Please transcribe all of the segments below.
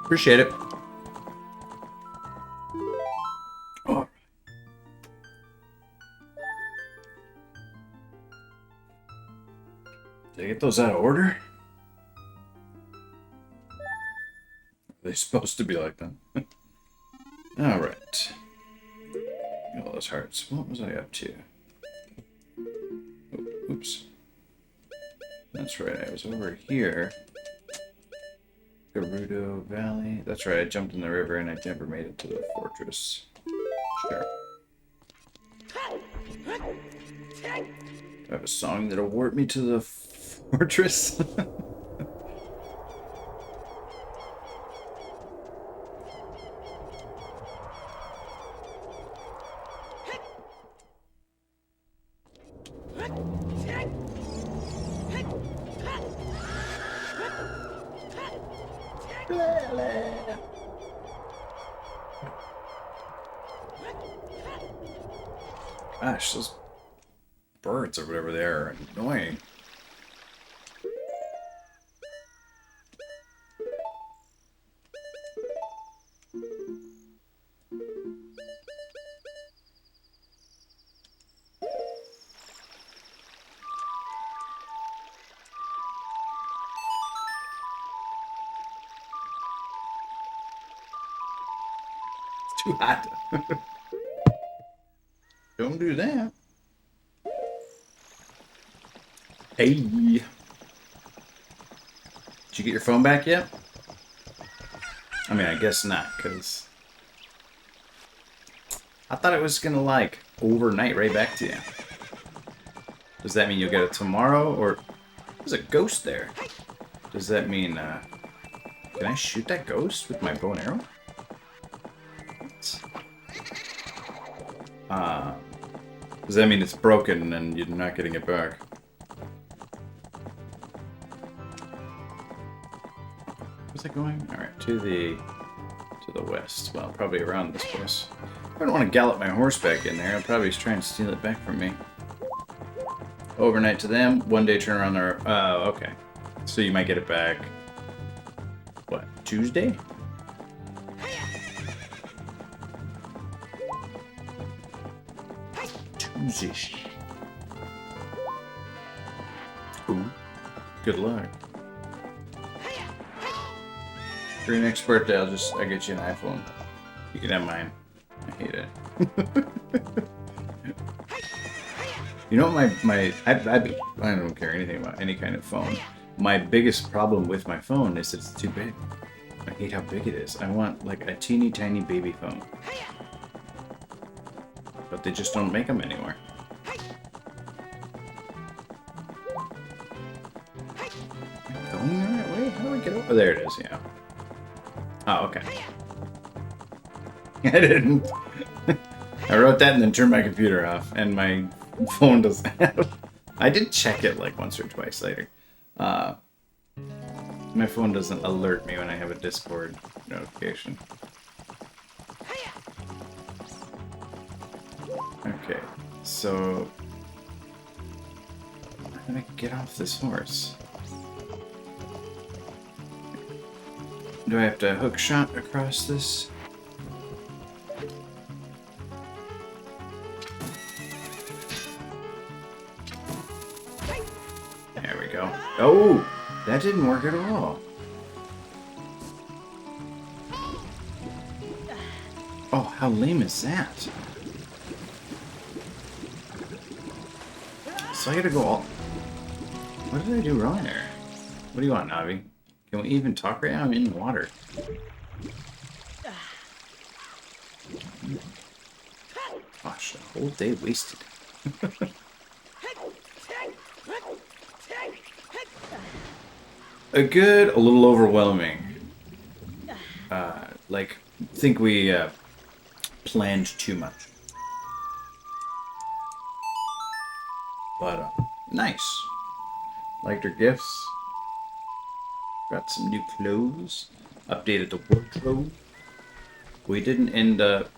Appreciate it. Oh. Did I get those out of order? Are they supposed to be like that? Alright. All those hearts. What was I up to? Oh, oops. That's right, I was over here. Gerudo Valley. That's right, I jumped in the river and I never made it to the fortress. Sure. Do I have a song that'll warp me to the fortress? Gosh, those birds or whatever they are annoying. It's too hot. Don't do that. Hey. Did you get your phone back yet? I mean, I guess not, because I thought it was going to, like, overnight right back to you. Does that mean you'll get it tomorrow, or... There's a ghost there. Does that mean, can I shoot that ghost with my bow and arrow? Does that mean it's broken and you're not getting it back? Where's it going? Alright, to the west. Well, probably around this place. I don't want to gallop my horse back in there. I'll probably try and steal it back from me. Overnight to them, one day turn around there. Oh, okay. So you might get it back. What, Tuesday? Tuesday. Ooh. Good luck. For your next birthday, I'll get you an iPhone. You can have mine. I hate it. You know what I don't care anything about any kind of phone. My biggest problem with my phone is it's too big. I hate how big it is. I want like a teeny tiny baby phone. But they just don't make them anymore. Going the right way? How do we get over? Oh, there it is, yeah. Oh, okay. I didn't. I wrote that and then turned my computer off, and my phone doesn't have... I did check it like once or twice later. My phone doesn't alert me when I have a Discord notification. Okay, so... How do I get off this horse? Do I have to hook shot across this? There we go. Oh! That didn't work at all. Oh, how lame is that? So I gotta go all... What did I do wrong there? What do you want, Navi? Can we even talk right now? I'm in the water. Gosh, the whole day wasted. A little overwhelming. Like, think we planned too much. But, nice. Liked her gifts. Got some new clothes. Updated the wardrobe. We didn't end up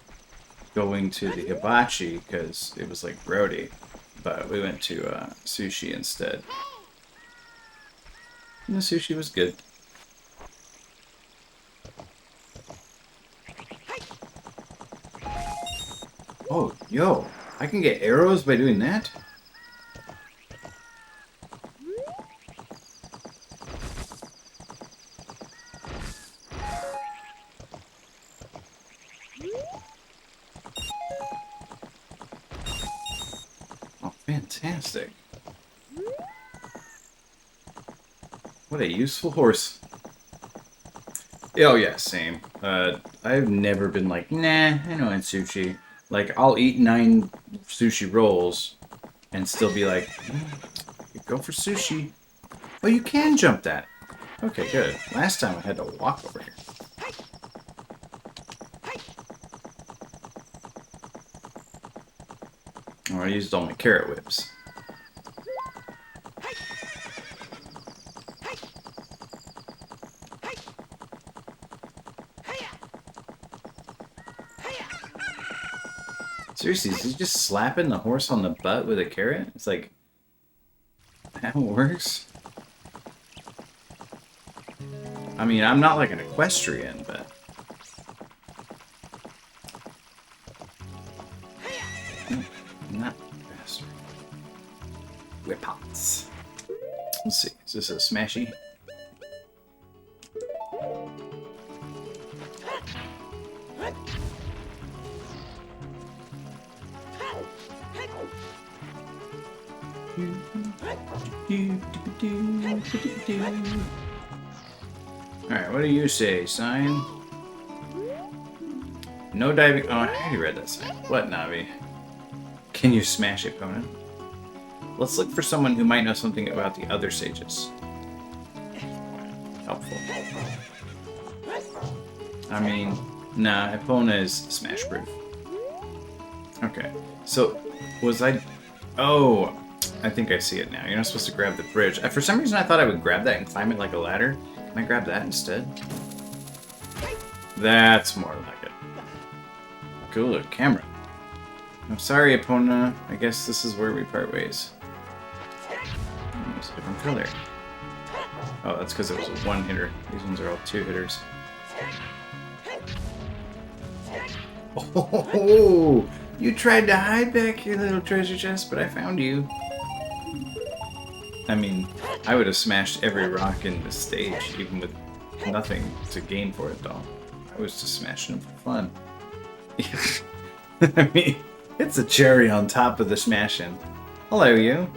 going to the hibachi because it was like rowdy. But we went to sushi instead. And the sushi was good. Yo, I can get arrows by doing that? Oh, fantastic. What a useful horse. Oh, yeah, same. I've never been like, nah, I don't want sushi. Like, I'll eat 9 sushi rolls and still be like, go for sushi. Oh, you can jump that. Okay, good. Last time I had to walk over here. Oh, I used all my carrot whips. Seriously, is he just slapping the horse on the butt with a carrot? It's like, that works? I mean, I'm not like an equestrian, but... Not faster. Whip-pots. Let's see, is this a smashy? Alright, what do you say, sign? No diving. Oh, I already read that sign. What, Navi? Can you smash opponent? Let's look for someone who might know something about the other sages. Helpful. I mean, nah, Epona is smash proof. Okay, so was I... Oh, I think I see it now. You're not supposed to grab the bridge. For some reason, I thought I would grab that and climb it like a ladder. Can I grab that instead? That's more like it. Cool, camera. I'm sorry, Epona. I guess this is where we part ways. It's a different color. Oh, that's because it was a one-hitter. These ones are all two-hitters. Oh, you tried to hide back here, little treasure chest, but I found you. I mean, I would have smashed every rock in the stage, even with nothing to gain for it, though. I was just smashing them for fun. I mean, it's a cherry on top of the smashing. Hello, you.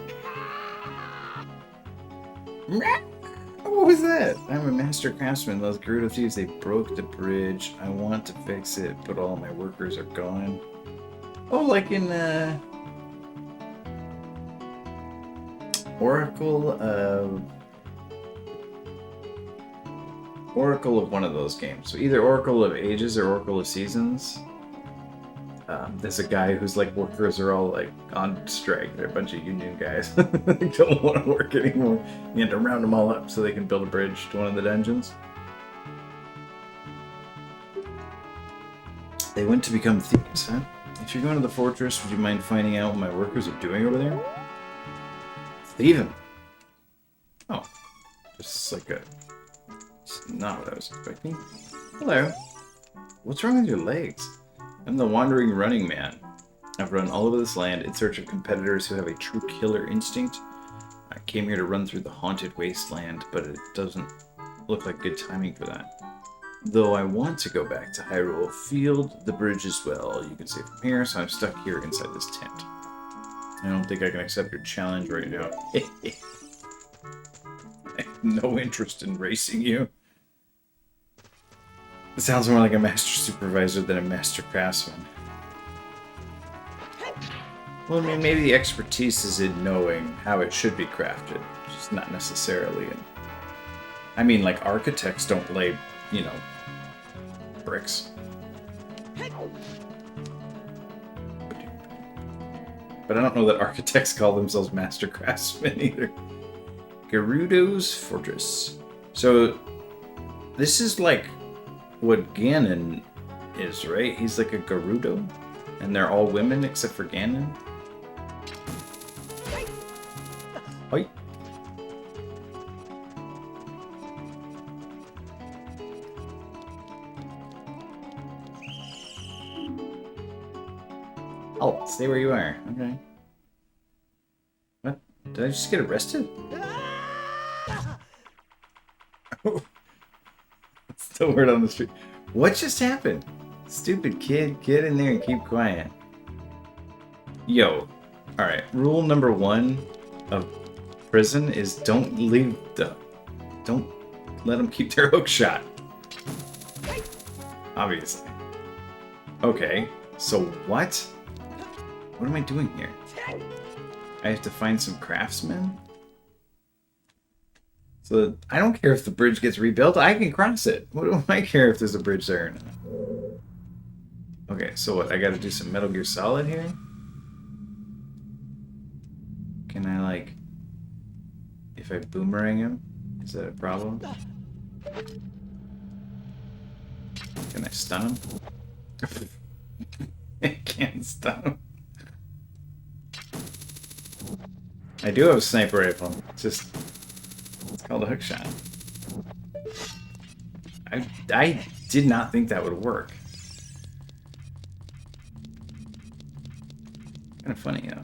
What was that? I'm a master craftsman. Those Garuda thieves, they broke the bridge. I want to fix it, but all my workers are gone. Oh, like in, Oracle of one of those games. So either Oracle of Ages or Oracle of Seasons. There's a guy whose like workers are all like on strike. They're a bunch of union guys. They don't want to work anymore. You have to round them all up so they can build a bridge to one of the dungeons. They went to become thieves, huh? If you're going to the fortress, would you mind finding out what my workers are doing over there? Leave him. Oh, just like a... It's not what I was expecting. Hello. What's wrong with your legs? I'm the wandering running man. I've run all over this land in search of competitors who have a true killer instinct. I came here to run through the haunted wasteland, but it doesn't look like good timing for that. Though I want to go back to Hyrule Field, the bridge as well. You can see it from here, so I'm stuck here inside this tent. I don't think I can accept your challenge right now. I have no interest in racing you. It sounds more like a master supervisor than a master craftsman. Well, I mean, maybe the expertise is in knowing how it should be crafted, just not necessarily in... I mean, like, architects don't lay, you know, bricks. But I don't know that architects call themselves master craftsmen either. Gerudo's Fortress. So, this is like what Ganon is, right? He's like a Gerudo, and they're all women except for Ganon. Oi. Halt. Stay where you are. Okay. What? Did I just get arrested? Still word on the street. What just happened? Stupid kid, get in there and keep quiet. Yo. Alright, rule number 1 of prison is don't let them keep their hook shot. Obviously. Okay, so what? What am I doing here? I have to find some craftsmen? So I don't care if the bridge gets rebuilt, I can cross it. What do I care if there's a bridge there or not? Okay, so what? I gotta do some Metal Gear Solid here? Can I, like... If I boomerang him? Is that a problem? Can I stun him? I can't stun him. I do have a sniper rifle. It's called a hook shot. I did not think that would work. Kind of funny, though.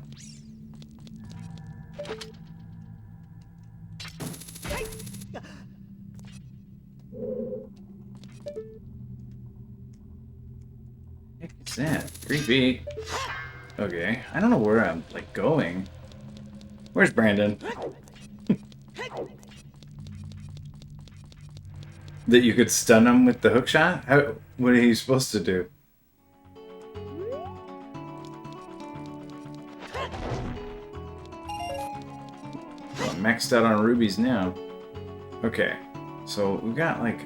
What is that? Creepy. Okay, I don't know where I'm like going. Where's Brandon? That you could stun him with the hook shot? What are you supposed to do? Well, I'm maxed out on rubies now. Okay, so we've got like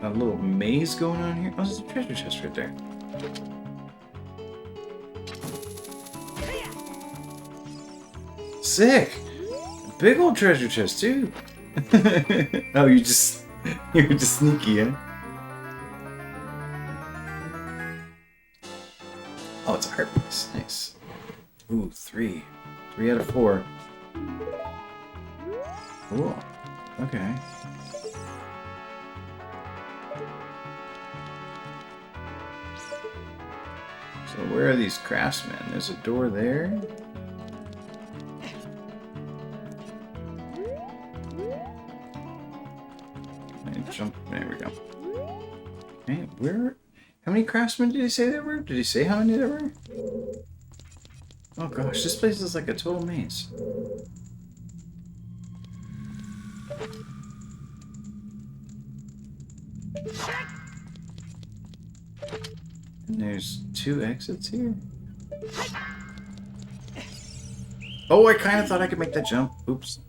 a little maze going on here. Oh, there's a treasure chest right there. Sick! Big old treasure chest too. Oh, you're just sneaky, huh? Oh, it's a heart piece. Nice. Ooh, 3. 3 out of 4. Cool. Okay. So where are these craftsmen? There's a door there. Jump. There we go. Okay, where? How many craftsmen did he say there were? Did he say how many there were? Oh gosh, this place is like a total maze. And there's 2 exits here. Oh, I kind of thought I could make that jump. Oops.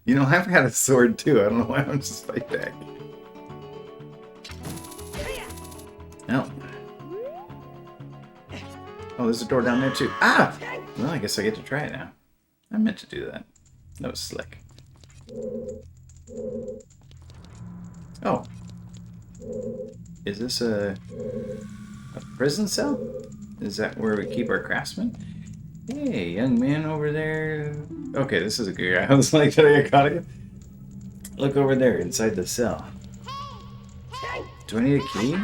You know, I've got a sword too. I don't know why I don't just fight back. No. Oh, there's a door down there too. Ah! Well, I guess I get to try it now. I meant to do that. That was slick. Oh. Is this a prison cell? Is that where we keep our craftsmen? Hey, young man over there. Okay, this is a good guy. I was like, did I get caught again? Look over there, inside the cell. Do I need a key?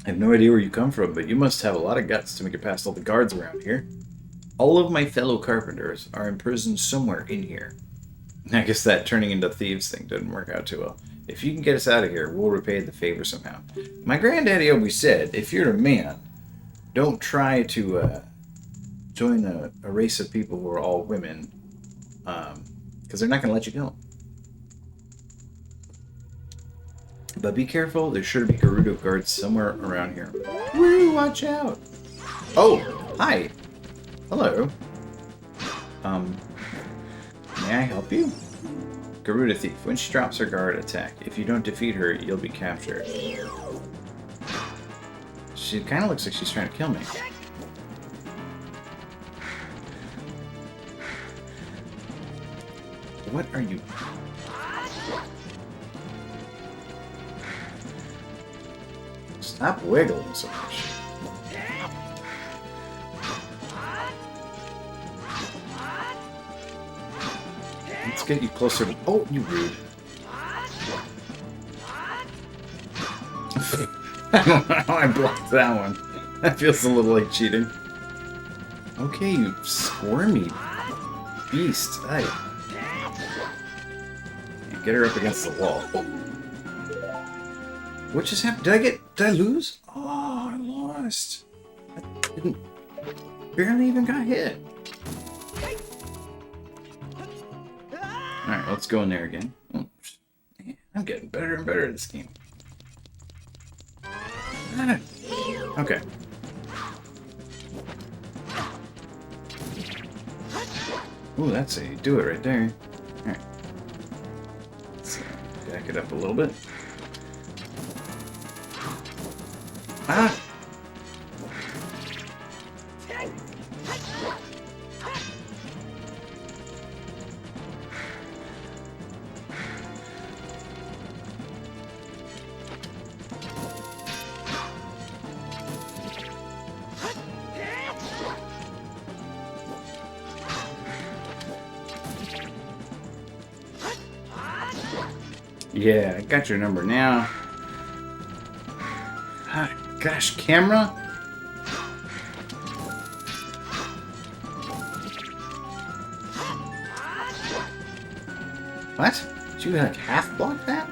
I have no idea where you come from, but you must have a lot of guts to make it past all the guards around here. All of my fellow carpenters are imprisoned somewhere in here. I guess that turning into thieves thing didn't work out too well. If you can get us out of here, we'll repay the favor somehow. My granddaddy always said, if you're a man, don't try to join a race of people who are all women, because they're not going to let you go. But be careful, there's sure to be Gerudo guards somewhere around here. Woo, watch out! Oh, hi! Hello. May I help you? Garuda Thief. When she drops her guard, attack. If you don't defeat her, you'll be captured. She kind of looks like she's trying to kill me. What are you... Stop wiggling so much. Let's get you closer to... Oh, you rude. I don't know how I blocked that one. That feels a little like cheating. Okay, you squirmy beast. Hey. Get her up against the wall. Oh. What just happened? Did I lose? Oh, I lost. I didn't... Barely even got hit. Alright, let's go in there again. Oh, man, I'm getting better and better at this game. Okay. Ooh, that's how you do it right there. Alright. Let's back it up a little bit. Ah! Yeah, I got your number now. Ah, gosh, camera? What? Did you like half block that?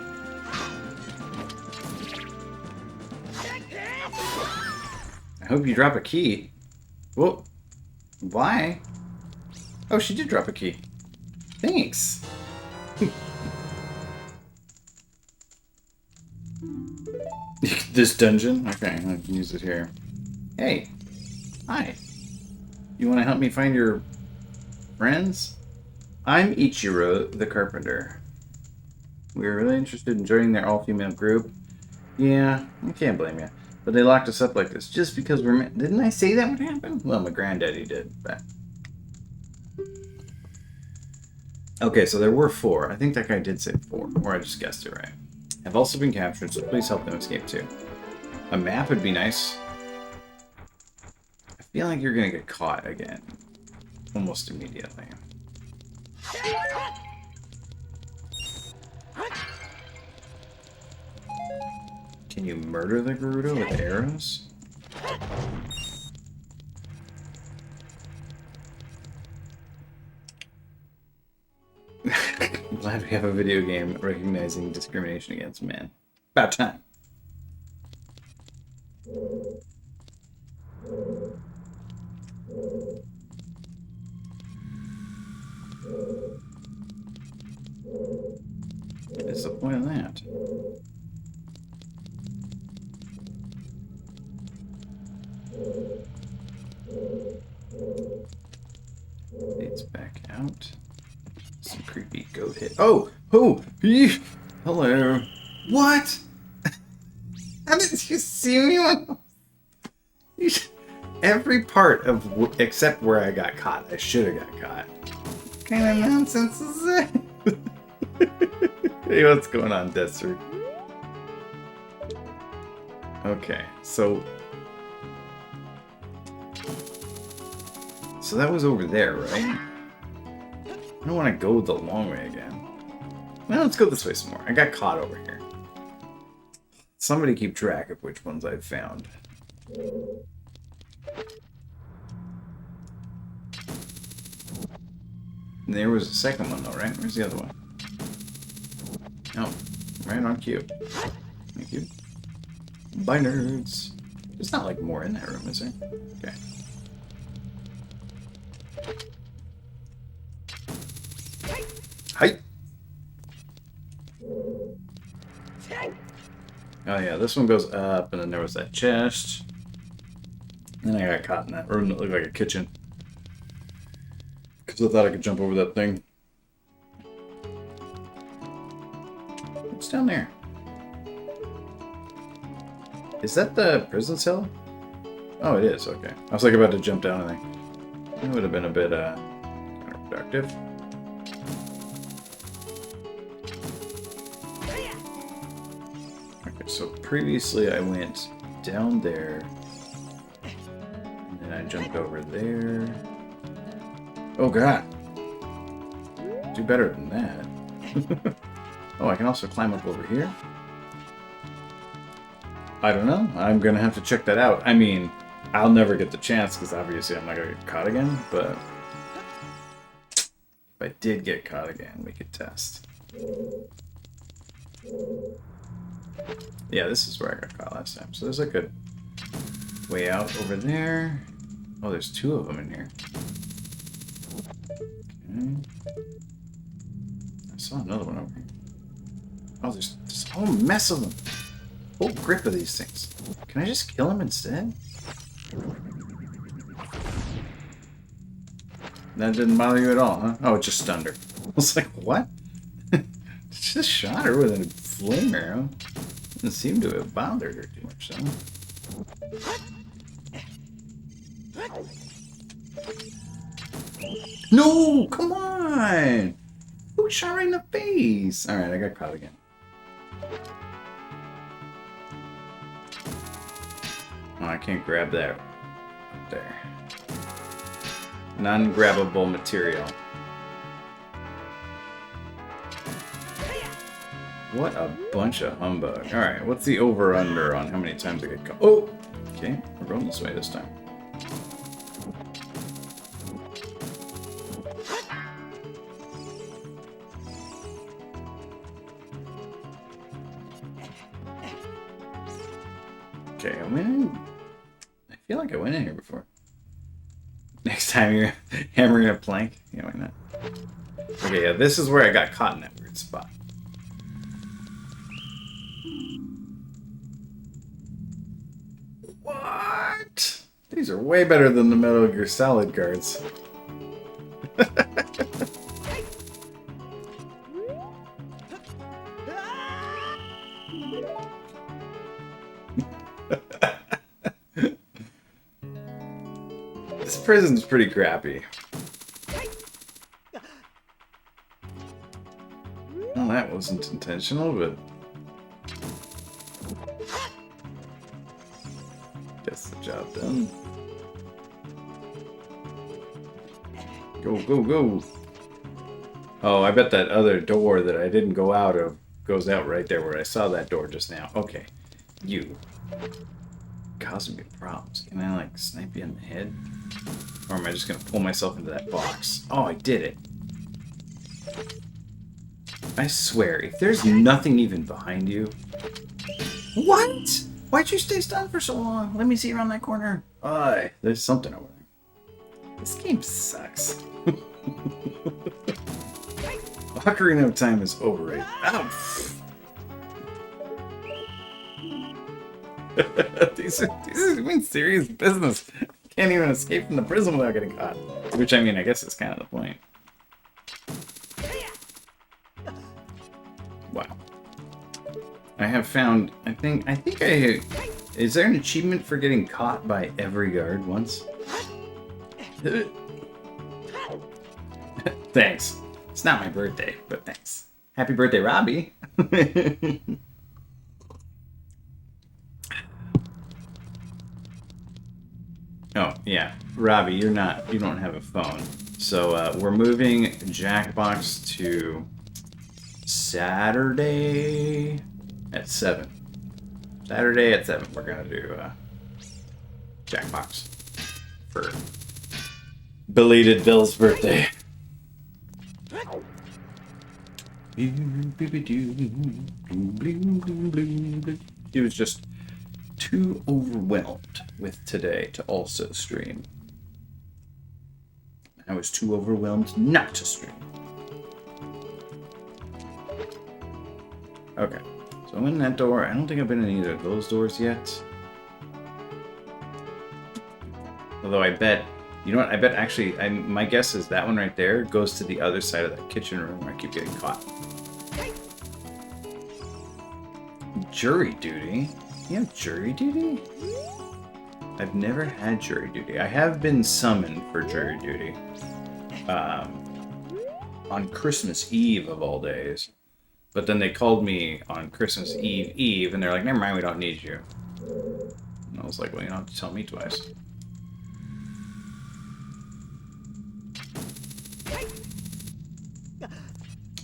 I hope you drop a key. Whoa. Why? Oh, she did drop a key. Thanks. This dungeon? Okay, I can use it here. Hey. Hi. You want to help me find your friends? I'm Ichiro, the carpenter. We were really interested in joining their all-female group. Yeah, I can't blame you. But they locked us up like this just because we're men. Didn't I say that would happen? Well, my granddaddy did, but... Okay, so there were 4. I think that guy did say 4, or I just guessed it right. Have also been captured, so please help them escape too. A map would be nice. I feel like you're gonna get caught again. Almost immediately. Can you murder the Gerudo with arrows? I'm glad we have a video game recognizing discrimination against men. About time. What is the point of that? It's back out. Some creepy goat hit. Oh! Oh! Hello. What? How did you see me? Every part of except where I got caught. I should have got caught. What kind of nonsense is that? Hey, what's going on, Desert? Okay, so that was over there, right? I don't want to go the long way again. Well, let's go this way some more. I got caught over here. Somebody keep track of which ones I've found. There was a second one, though, right? Where's the other one? Oh, right on cue. Thank you. Bye, nerds. There's not, like, more in that room, is there? Okay. Hi! Oh yeah, this one goes up, and then there was that chest. And then I got caught in that room that looked like a kitchen. Because I thought I could jump over that thing. What's down there? Is that the prison cell? Oh, it is, okay. I was like about to jump down and that would have been a bit counterproductive. Okay, so previously I went down there, and then I jumped over there. Oh god! Do better than that. Oh, I can also climb up over here. I don't know. I'm gonna have to check that out. I mean, I'll never get the chance because obviously I'm not gonna get caught again, but if I did get caught again, we could test. Yeah, this is where I got caught last time, so there's like a way out over there. Oh, there's two of them in here. Okay. I saw another one over here. Oh, there's a whole mess of them. Whole grip of these things. Can I just kill them instead? That didn't bother you at all, huh? Oh, it just stunned her. I was like, what? Just shot her with a flame arrow. Doesn't seem to have bothered her too much, though. No! Come on! Who shot right in the face? Alright, I got caught again. Oh, I can't grab that up there. Non-grabbable material. What a bunch of humbug. Alright, what's the over-under on how many times I get caught? Oh! Okay, we're going this way this time. Okay, I went in. I feel like I went in here before. Next time you're hammering a plank. Yeah, why not? Okay, yeah, this is where I got caught in that weird spot. What? These are way better than the Metal Gear Solid guards. This prison's pretty crappy. Well, that wasn't intentional, but gets the job done. Go, go, go! Oh, I bet that other door that I didn't go out of goes out right there where I saw that door just now. Okay. You. Causing me problems. Can I, like, snipe you in the head? Or am I just gonna pull myself into that box? Oh, I did it. I swear, if there's nothing even behind you... What? Why'd you stay stunned for so long? Let me see around that corner. There's something over there. This game sucks. Ocarina of Time is overrated. Ow! These are doing serious business. Can't even escape from the prison without getting caught. Which, I mean, I guess is kind of the point. Wow. I have found, I think is there an achievement for getting caught by every guard once? Thanks. It's not my birthday, but thanks. Happy birthday, Robbie. Oh, yeah. Robbie, you don't have a phone. So, we're moving Jackbox to Saturday at 7. Saturday at 7, we're gonna do, Jackbox for belated Bill's birthday. He was just too overwhelmed with today to also stream. I was too overwhelmed not to stream. Okay, so I'm in that door. I don't think I've been in either of those doors yet. Although I bet, you know what, I bet actually, my guess is that one right there goes to the other side of that kitchen room where I keep getting caught. Jury duty? You have jury duty? I've never had jury duty. I have been summoned for jury duty. On Christmas Eve of all days. But then they called me on Christmas Eve, and they're like, never mind, we don't need you. And I was like, well, you don't have to tell me twice.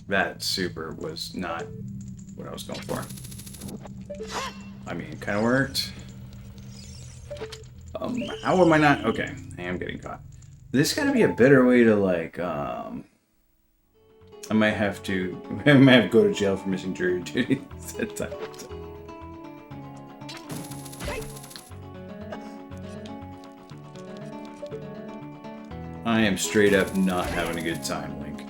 That super was not what I was going for. I mean, it kind of worked. How am I not? Okay, I am getting caught. There's got to be a better way to, like, I might have to go to jail for missing jury duty. I am straight up not having a good time, Link.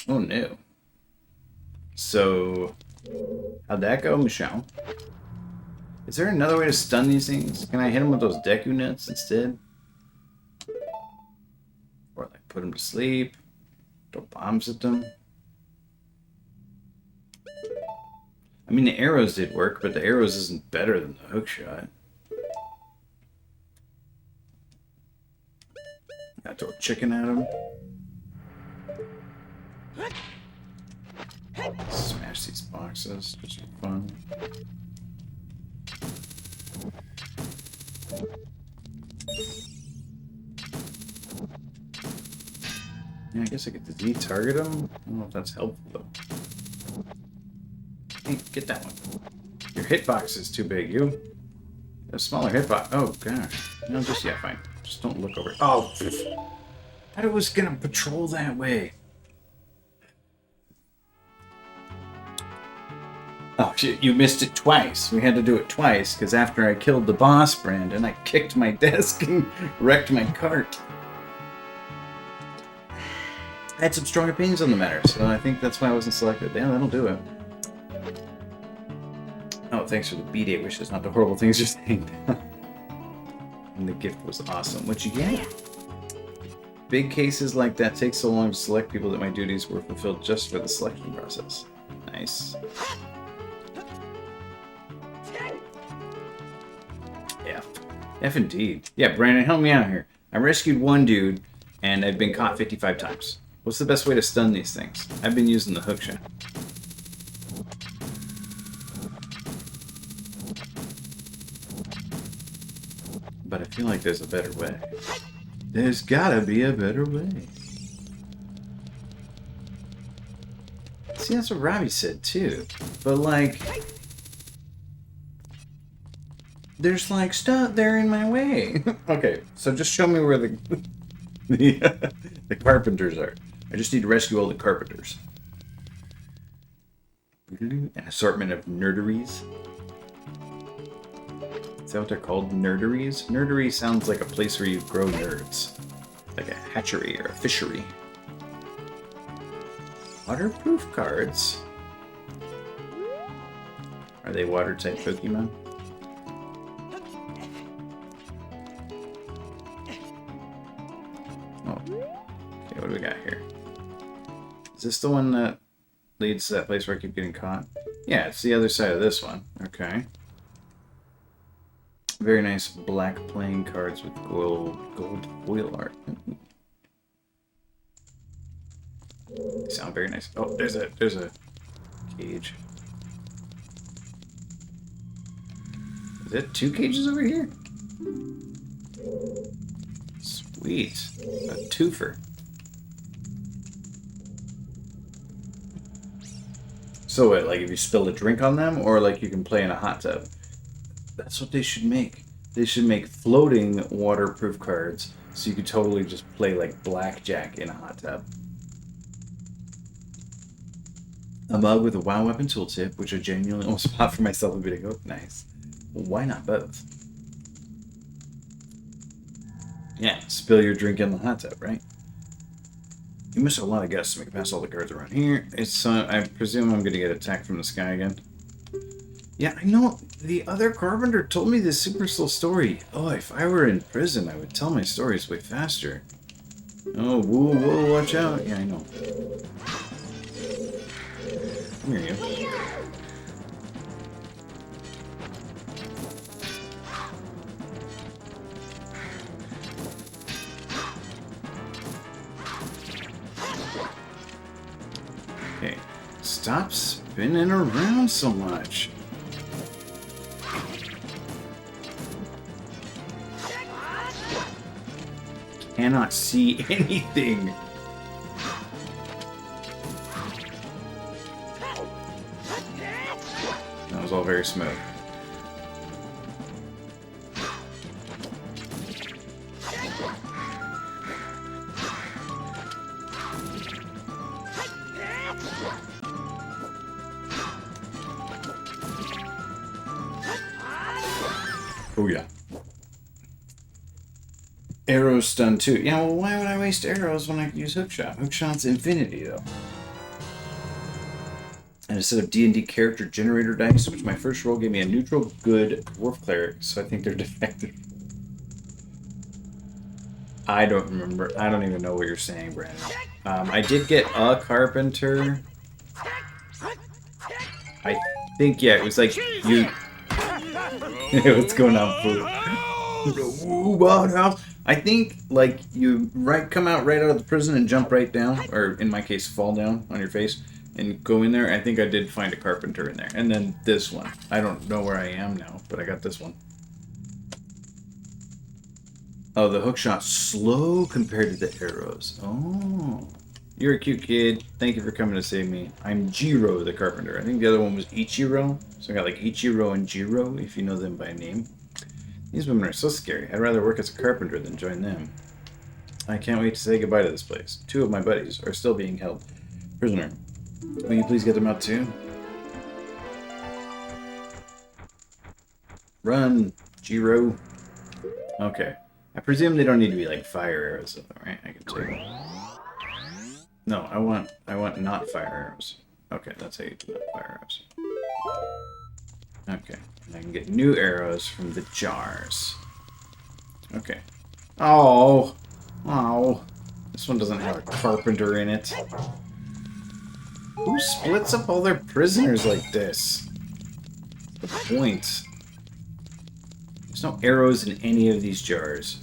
Oh no. So, how'd that go, Michelle? Is there another way to stun these things? Can I hit them with those Deku nuts instead? Or like put them to sleep? Throw bombs at them? I mean, the arrows did work, but the arrows isn't better than the hook shot. Gotta throw a chicken at him. Smash these boxes, just for fun. Yeah, I guess I get to Z-target him. I don't know if that's helpful, though. Hey, get that one. Your hitbox is too big, you. A smaller hitbox. Oh, gosh. No, just, yeah, fine. Just don't look over. Oh, I thought it was gonna patrol that way. Oh, shit, you missed it twice. We had to do it twice, because after I killed the boss, Brandon, I kicked my desk and wrecked my cart. I had some strong opinions on the matter, so I think that's why I wasn't selected. Yeah, that'll do it. Oh, thanks for the B-Day wishes, not the horrible things you're saying. And the gift was awesome. What'd you get? Big cases like that take so long to select people that my duties were fulfilled just for the selection process. Nice. F indeed. Yeah, Brandon, help me out here. I rescued one dude, and I've been caught 55 times. What's the best way to stun these things? I've been using the hook shot. But I feel like there's a better way. There's gotta be a better way. See, that's what Robbie said, too. But, like... There's, like, stuff there in my way. Okay, so just show me where the carpenters are. I just need to rescue all the carpenters. An assortment of nerderies. Is that what they're called? Nerderies? Nerdery sounds like a place where you grow nerds. Like a hatchery or a fishery. Waterproof cards? Are they water-type Pokemon? What do we got here? Is this the one that leads to that place where I keep getting caught? Yeah, it's the other side of this one. Okay. Very nice black playing cards with gold foil art. They sound very nice. Oh, there's a cage. Is it 2 cages over here? Sweet. A twofer. So what, like if you spill a drink on them, or like you can play in a hot tub? That's what they should make. They should make floating waterproof cards, so you could totally just play like blackjack in a hot tub. A mug with a WoW weapon tooltip, which I genuinely almost bought for myself a bit ago. Nice. Well, why not both? Yeah, spill your drink in the hot tub, right? You miss a lot of guests to make it past all the guards around here. It's, I presume I'm going to get attacked from the sky again. Yeah, I know. The other carpenter told me this super slow story. Oh, if I were in prison, I would tell my stories way faster. Oh, whoa, watch out. Yeah, I know. Come here, you. Okay, stop spinning around so much. Cannot see anything. That was all very smooth. Oh yeah. Arrows stun too. Yeah, well, why would I waste arrows when I can use hookshot? Hookshot's infinity though. And a set of D&D character generator dice, which my first roll gave me a neutral, good dwarf cleric, so I think they're defective. I don't remember. I don't even know what you're saying, Brandon. I did get a carpenter. I think, yeah, it was like you. What's going on, fool? I think like you come out right out of the prison and jump right down, or in my case, fall down on your face and go in there. I think I did find a carpenter in there, and then this one. I don't know where I am now, but I got this one. Oh, the hookshot's slow compared to the arrows. Oh. You're a cute kid. Thank you for coming to save me. I'm Jiro the carpenter. I think the other one was Ichiro. So I got like Ichiro and Jiro, if you know them by name. These women are so scary. I'd rather work as a carpenter than join them. I can't wait to say goodbye to this place. 2 of my buddies are still being held prisoner. Will you please get them out too? Run, Jiro. Okay. I presume they don't need to be like fire arrows, though, right? I can take. No, I want not fire arrows. Okay, that's how you do not fire arrows. Okay, and I can get new arrows from the jars. Okay. Oh, this one doesn't have a carpenter in it. Who splits up all their prisoners like this? What's the point? There's no arrows in any of these jars.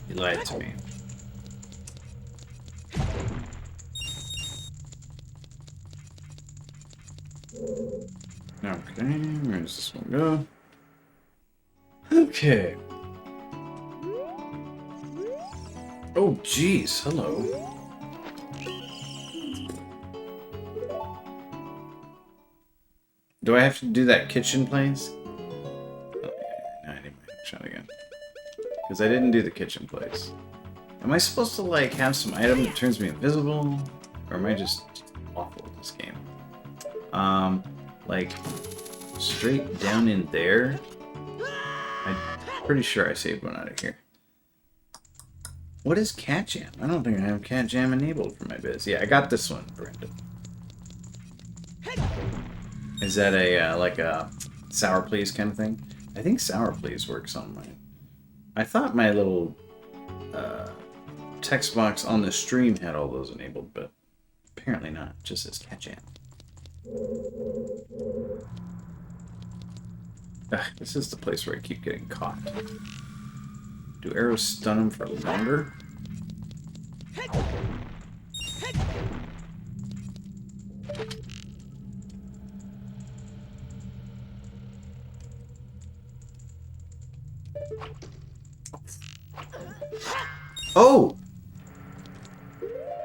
You lied to me. Okay, where does this one go? Okay. Oh, jeez, hello. Do I have to do that kitchen place? Oh, yeah, I need my shot again. Because I didn't do the kitchen place. Am I supposed to, like, have some item that turns me invisible? Or am I just awful at this game? Like, straight down in there? I'm pretty sure I saved one out of here. What is Cat Jam? I don't think I have Cat Jam enabled for my biz. Yeah, I got this one, Brandon. Is that a, like a Sour Please kind of thing? I think Sour Please works on mine. I thought my little text box on the stream had all those enabled, but apparently not. It just says Cat Jam. Ugh, this is the place where I keep getting caught. Do arrows stun them for longer? Oh!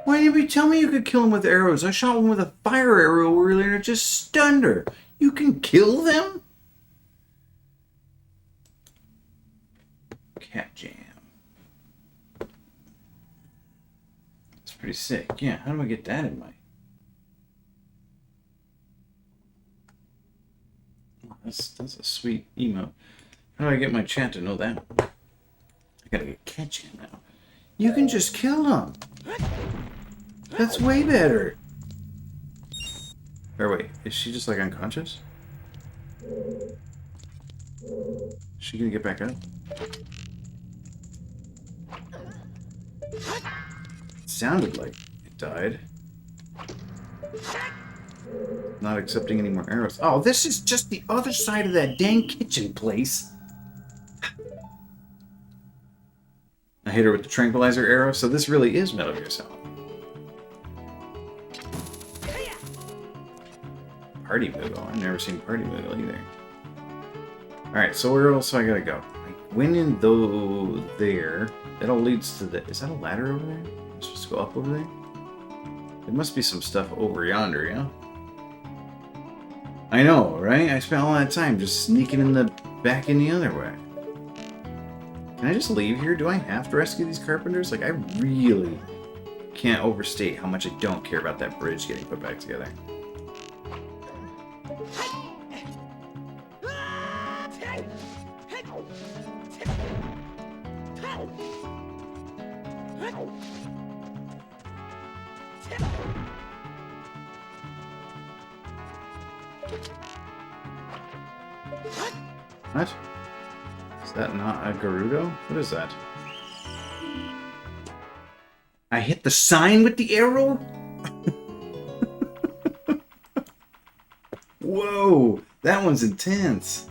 Why didn't you tell me you could kill him with arrows? I shot one with a fire arrow earlier and it just stunned her. You can kill them? Cat Jam. That's pretty sick. Yeah, how do I get that in my... Oh, that's a sweet emote. How do I get my chat to know that? I gotta get Cat Jam now. You can just kill them. That's way better. Or wait, is she just like unconscious? Is she gonna get back up? It sounded like it died. Not accepting any more arrows. Oh, this is just the other side of that dang kitchen place. I hit her with the tranquilizer arrow, so this really is Metal Gear Solid. Party Moogle. I've never seen Party Moogle either. Alright, so where else do I gotta go? I went in though there. That all leads to the... Is that a ladder over there? Am I supposed to go up over there? There must be some stuff over yonder, yeah? I know, right? I spent all that time just sneaking in the back in the other way. Can I just leave here? Do I have to rescue these carpenters? Like, I really can't overstate how much I don't care about that bridge getting put back together. What? Is that not a Gerudo? What is that? I hit the sign with the arrow? Whoa! That one's intense.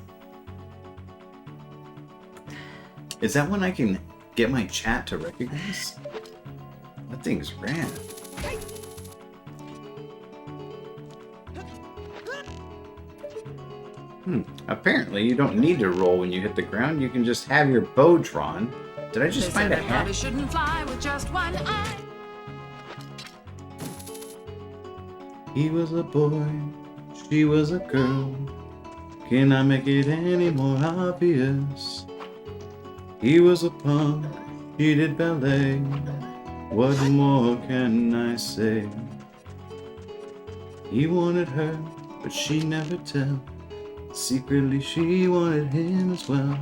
Is that one I can get my chat to recognize? That thing's rad. Apparently, you don't need to roll when you hit the ground. You can just have your bow drawn. Did I just find a hat? Shouldn't fly with just one eye. He was a boy, she was a girl. Can I make it any more obvious? He was a punk, she did ballet. What more can I say? He wanted her, but she never tell. Secretly she wanted him as well.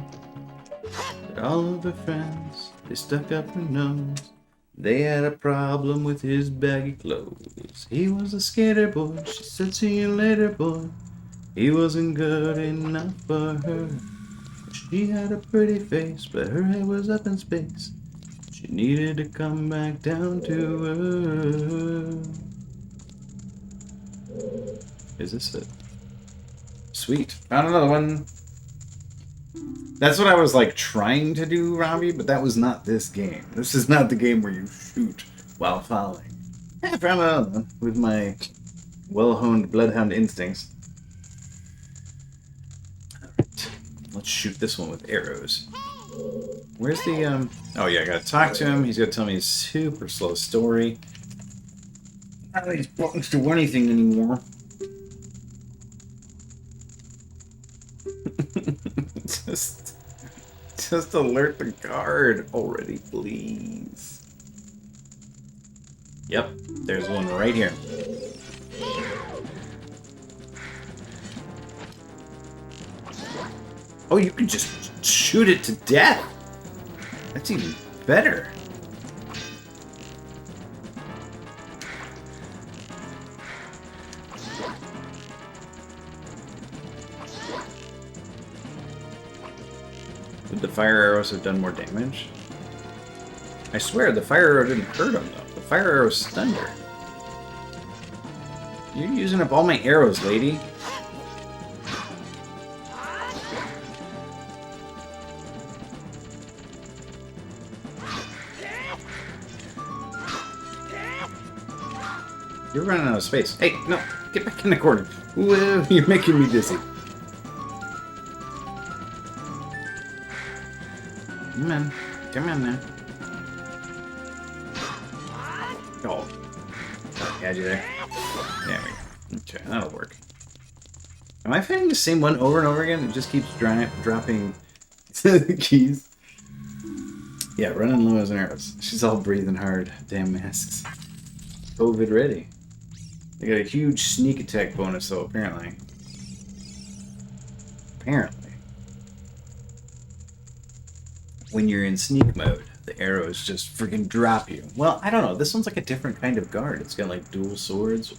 But all of her friends, they stuck up her nose. They had a problem with his baggy clothes. He was a skater boy, she said see you later boy. He wasn't good enough for her. She had a pretty face, but her head was up in space. She needed to come back down to earth. Is this it? Sweet. Found another one. That's what I was like trying to do, Robbie, but that was not this game. This is not the game where you shoot while falling. I found another one with my well-honed bloodhound instincts. Alright. Let's shoot this one with arrows. Where's the, Oh yeah, I gotta talk to him. He's gonna tell me a super slow story. None of these buttons do anything anymore. Just alert the guard already, please. Yep, there's one right here. Oh, you can just shoot it to death. That's even better. Would the fire arrows have done more damage? I swear, the fire arrow didn't hurt him, though. The fire arrow stunned her. You're using up all my arrows, lady. You're running out of space. Hey, no, get back in the corner. Whoa, you're making me dizzy. Come on. Come on now. Oh. I had you there. There we go. Okay, that'll work. Am I finding the same one over and over again? It just keeps dropping the keys. Yeah, running low as an arrows. She's all breathing hard. Damn masks. COVID ready. They got a huge sneak attack bonus though, apparently. Apparently. When you're in sneak mode, the arrows just freaking drop you. Well, I don't know. This one's like a different kind of guard. It's got like dual swords.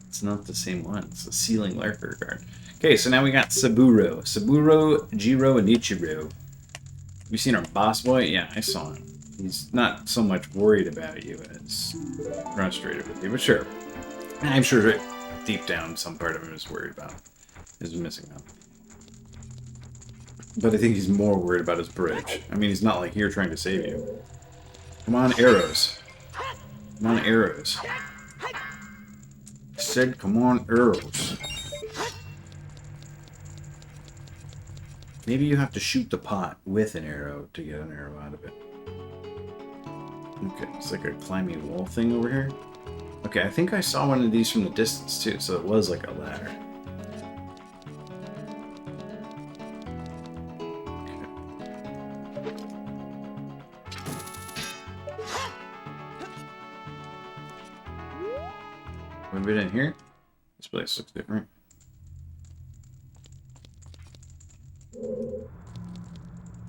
It's not the same one. It's a ceiling lurker guard. Okay, so now we got Saburo. Saburo, Jiro, and Ichiro. Have you seen our boss boy? Yeah, I saw him. He's not so much worried about you as frustrated with you, but sure. I'm sure deep down some part of him is worried about him. Is missing out. But I think he's more worried about his bridge. I mean, he's not like here trying to save you. Come on, arrows. Come on, arrows. I said, come on, arrows. Maybe you have to shoot the pot with an arrow to get an arrow out of it. Okay, it's like a climbing wall thing over here. Okay, I think I saw one of these from the distance too, so it was like a ladder. Have we been in here? This place looks different.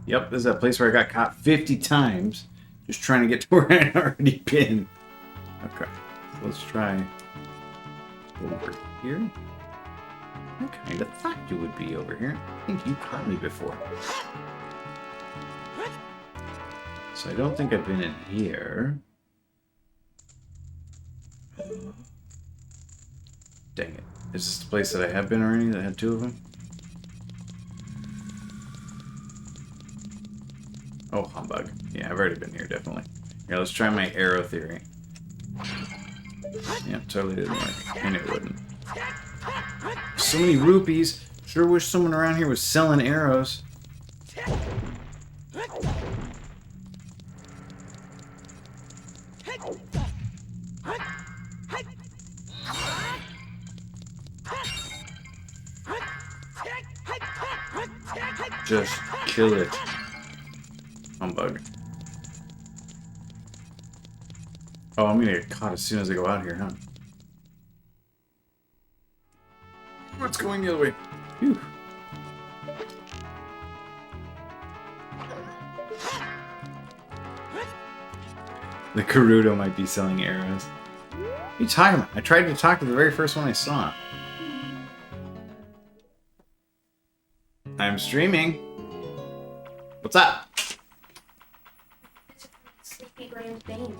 Yep, this is that place where I got caught 50 times just trying to get to where I'd already been. Okay, so let's try over here. I kind of thought you would be over here. I think you caught me before. So I don't think I've been in here. Dang it. Is this the place that I have been already that had two of them? Oh, humbug. Yeah, I've already been here, definitely. Yeah, let's try my arrow theory. Yeah, totally didn't work. I knew it wouldn't. So many rupees. Sure wish someone around here was selling arrows. Just kill it. Humbug. Oh, I'm gonna get caught as soon as I go out here, huh? What's going the other way? Phew. The Gerudo might be selling arrows. What are you talking about? I tried to talk to the very first one I saw. I'm streaming. What's up? Sleepy Grand Dame.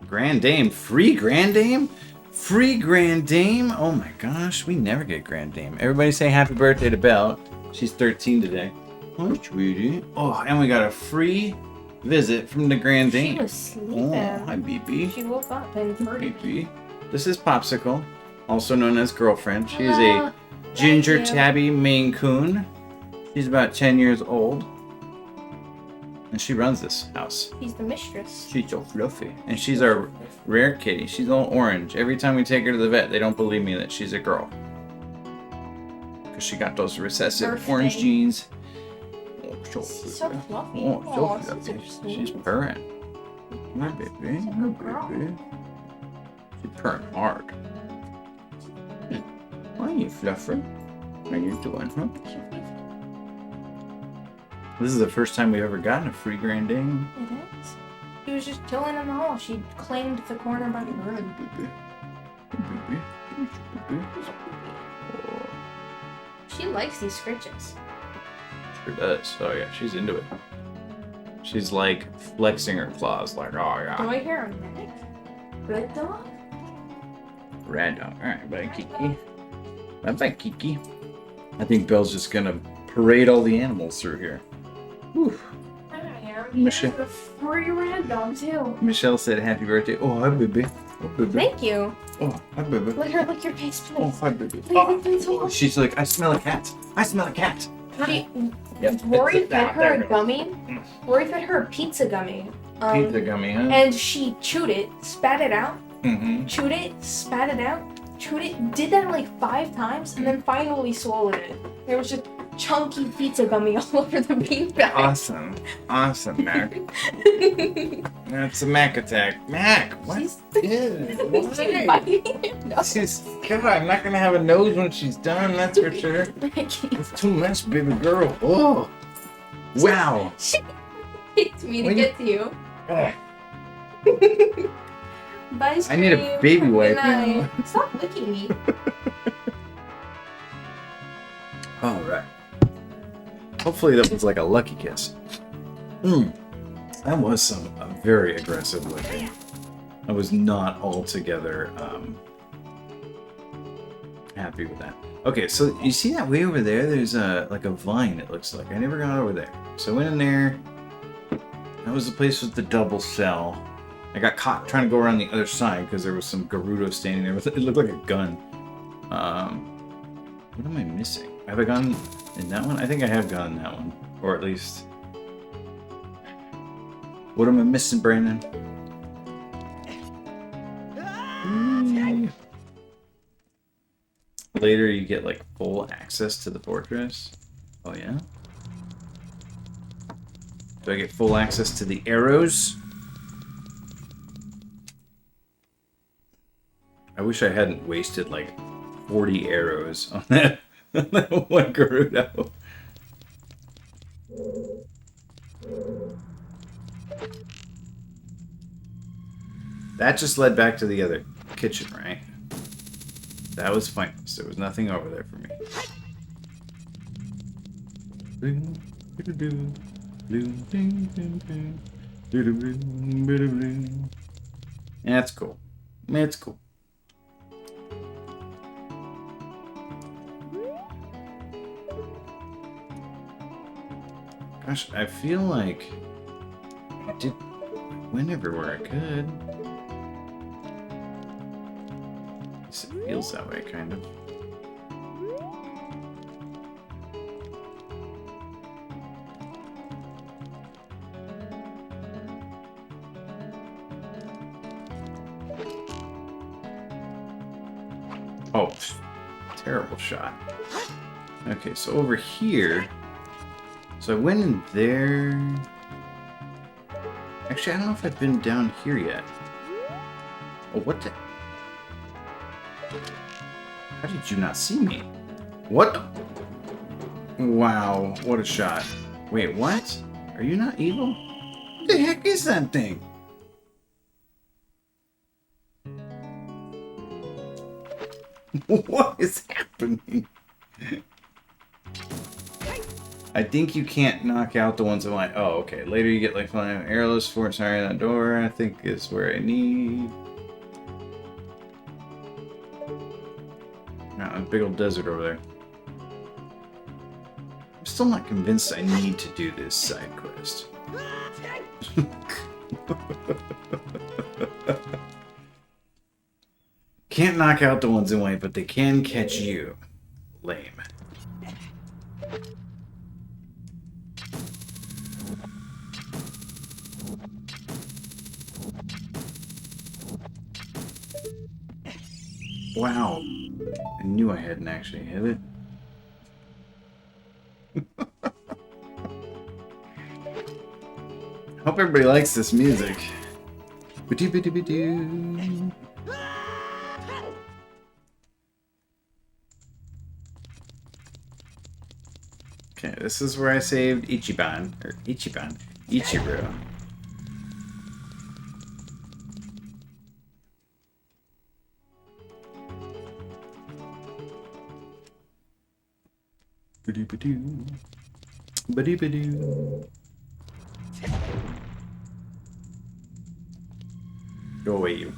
Grand Dame? Free Grand Dame? Free Grand Dame? Oh my gosh, we never get Grand Dame. Everybody say happy birthday to Belle. She's 13 today. Oh, sweetie. Oh, and we got a free visit from the Grand Dame. She was sleeping. Oh, hi, BB. She woke up and heard BB. This is Popsicle, also known as Girlfriend. She is a ginger you. tabby Maine Coon. She's about 10 years old. And she runs this house. She's the mistress. She's so fluffy. And she's our rare kitty. She's all orange. Every time we take her to the vet, they don't believe me that she's a girl. Because she got those recessive Birthday. orange genes. Oh, She's so fluffy. Oh, so Aw, fluffy. she's so She's sweet. purring. My baby. She's a My good girl. baby. She's purring hard. Hi, you fluffer. How you doing, huh? This is the first time we've ever gotten a free Grand Dame. It is. She was just chilling in the hall. She claimed the corner by the room. She likes these scritches. Sure does. Oh yeah, she's into it. She's like flexing her claws, like, oh Do yeah. I hear a medic? Good dog? Red dog. Alright, bye Kiki. Bye bye Kiki. I think Belle's just gonna parade all the animals through here. Whew. I am. Michelle. You're a free red dog too. Michelle said happy birthday. Oh, hi baby. Oh, baby. Thank you. Oh, hi baby. Let her lick your face, please. Oh, hi baby. Please, please, Oh, she's like, I smell a cat. I smell a cat. Yep. Rory fed her a gummy. Rory fed her a pizza gummy. Pizza gummy, huh? And she chewed it, spat it out, Mm-hmm. chewed it, spat it out, chewed it, did that like 5 times, and then finally swallowed it. There was just chunky pizza gummy all over the beanbag. Awesome. Awesome, Mac. That's a Mac attack. Mac, what? She's Yeah, she's why? biting your nose. She's, God, I'm not gonna have a nose when she's done, that's for sure. It's too much, baby girl. Oh. Wow. She picked me to When you- get to you. Ugh. Bye, I need a Scream. baby Good wipe night. now. Stop licking me. All right. Hopefully that was like a lucky kiss. That was a very aggressive licking. I was not altogether happy with that. Okay, so you see that way over there? There's like a vine, it looks like. I never got over there. So I went in there. That was the place with the double cell. I got caught trying to go around the other side because there was some Gerudo standing there. It looked like a gun. What am I missing? Have I gone in that one? I think I have gone in that one. Or at least... What am I missing, Brandon? Later you get like full access to the fortress. Oh yeah? Do I get full access to the arrows? I wish I hadn't wasted like 40 arrows on that, on that one Gerudo. That just led back to the other kitchen, right? That was pointless. There was nothing over there for me. That's cool. It's cool. Gosh, I feel like I went everywhere I could. At least it feels that way, kind of. Oh, terrible shot. Okay, so over here... So I went in there... Actually, I don't know if I've been down here yet. Oh, what the... How did you not see me? What the... Wow, what a shot. Wait, what? Are you not evil? What the heck is that thing? What is happening? I think you can't knock out the ones in my... Oh, okay. Later you get like flying arrows for it. Sorry, that door I think is where I need. A big old desert over there. I'm still not convinced I need to do this side quest. Can't knock out the ones in white, but they can catch you. Lame. Wow. I knew I hadn't actually hit it. Hope everybody likes this music. Ba-doo-ba-doo-ba-doo. Okay, this is where I saved Ichiro. Ba-doo-ba-doo. Ba-doo-ba-doo. Go away, you.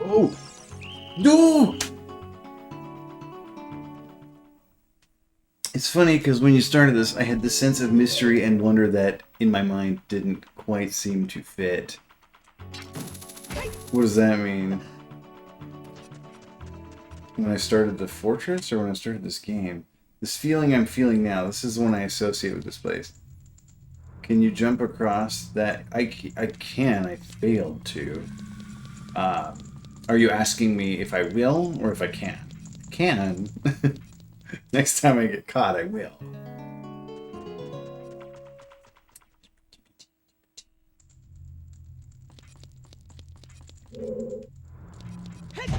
Oh! No! It's funny because when you started this, I had this sense of mystery and wonder that in my mind didn't quite seem to fit. What does that mean? When I started the fortress or when I started this game? This feeling I'm feeling now, this is the one I associate with this place. Can you jump across that? I can, I failed to. Are you asking me if I will or if I can? I can. Next time I get caught, I will.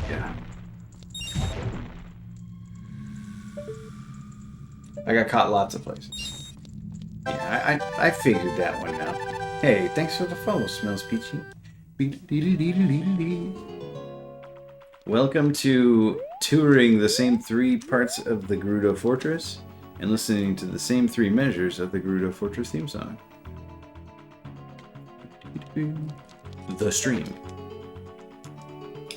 Yeah. I got caught lots of places. Yeah, I figured that one out. Hey, thanks for the follow, Smells Peachy. Welcome to touring the same 3 parts of the Gerudo Fortress and listening to the same 3 measures of the Gerudo Fortress theme song. The stream.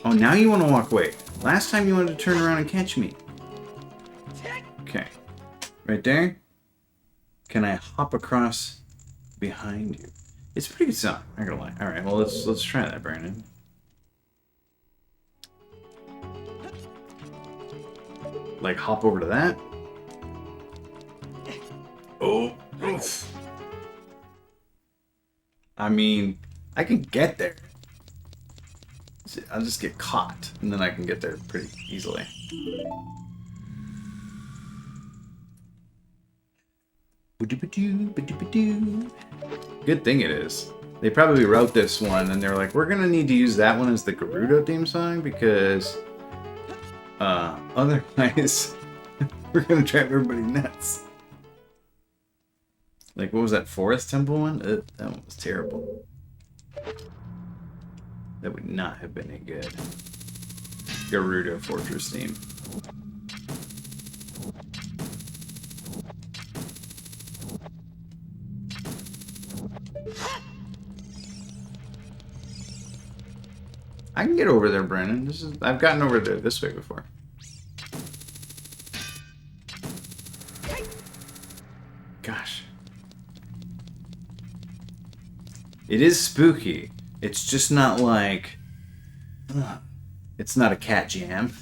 Oh, now you want to walk away. Last time you wanted to turn around and catch me. Okay. Right there. Can I hop across behind you? It's a pretty good song, not gonna lie. Alright, well let's try that, Brandon. Like hop over to that. Oh, oof. I mean, I can get there. I'll just get caught, and then I can get there pretty easily. Good thing it is. They probably wrote this one, and they're like, we're gonna need to use that one as the Gerudo theme song, because otherwise we're gonna drive everybody nuts. Like, what was that Forest Temple one? That one was terrible. That would not have been a good Garuda Fortress theme. I can get over there, Brennan. I've gotten over there this way before. Gosh. It is spooky. It's just not like... it's not a cat jam.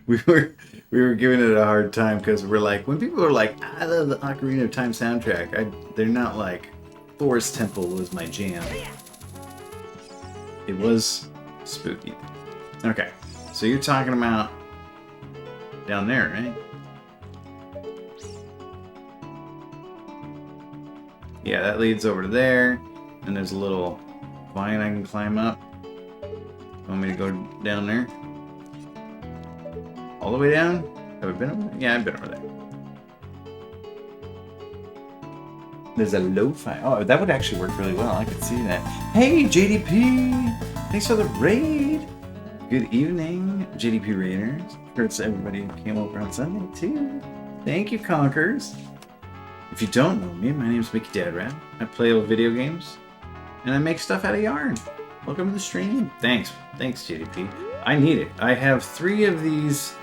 we were giving it a hard time because we're like, when people are like, I love the Ocarina of Time soundtrack, they're not like, Forest Temple was my jam. It was spooky. Okay, so you're talking about down there, right? Yeah, that leads over to there, and there's a little vine I can climb up. Want me to go down there? All the way down? Have I been over there? Yeah, I've been over there. There's a lo-fi. Oh, that would actually work really well. I could see that. Hey, JDP! Thanks for the raid! Good evening, JDP Raiders. Congrats to everybody who came over on Sunday, too. Thank you, Conkers. If you don't know me, my name is Mickey Dadrat. I play old video games, and I make stuff out of yarn. Welcome to the stream. Thanks, JDP. I need it. I have 3 of these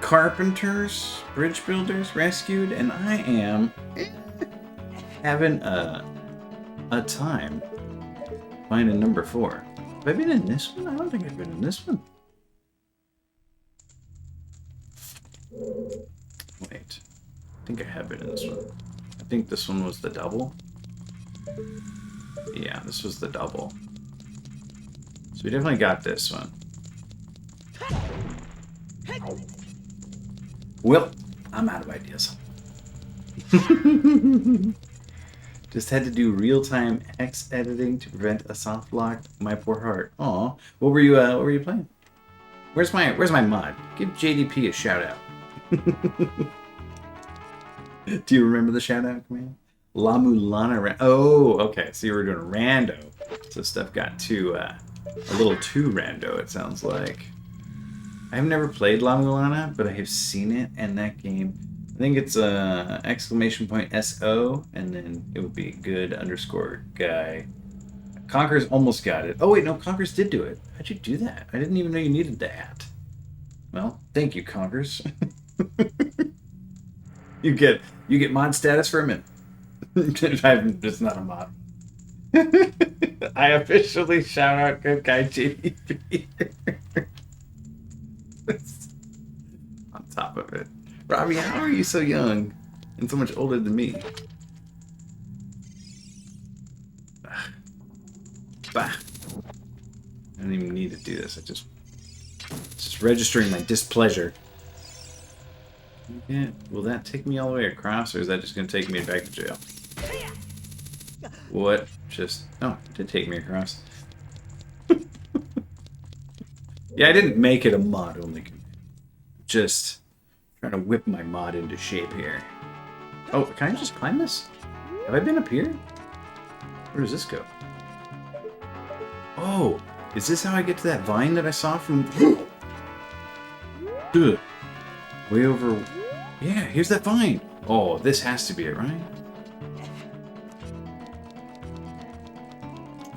carpenters, bridge builders rescued, and I am having a time finding number 4. Have I been in this one? I don't think I've been in this one. Wait. I think I have been in this one. I think this one was the double. Yeah, this was the double. So we definitely got this one. Well, I'm out of ideas. Just had to do real-time X editing to prevent a soft lock. My poor heart. Aw. What were you playing? Where's my mod? Give JDP a shout out. Do you remember the shout out command? La Mulana. Oh, okay. So you were doing rando. So stuff got a little too rando, it sounds like. I've never played La Mulana, but I have seen it, and that game, I think it's exclamation point SO, and then it would be good underscore guy. Conker's almost got it. Oh wait, no, Conker's did do it. How'd you do that? I didn't even know you needed that. Well, thank you, Conkers. You get mod status for a minute. I'm just not a mod. I officially shout out good guy JDP. On top of it. Robbie, how are you so young and so much older than me? Bah. I don't even need to do this. It's just registering my displeasure. Yeah, will that take me all the way across, or is that just going to take me back to jail? What? Oh, it did take me across. Yeah, I didn't make it a mod-only command. Just trying to whip my mod into shape here. Oh, can I just climb this? Have I been up here? Where does this go? Oh, is this how I get to that vine that I saw from... Way over... Yeah, here's that vine. Oh, this has to be it, right?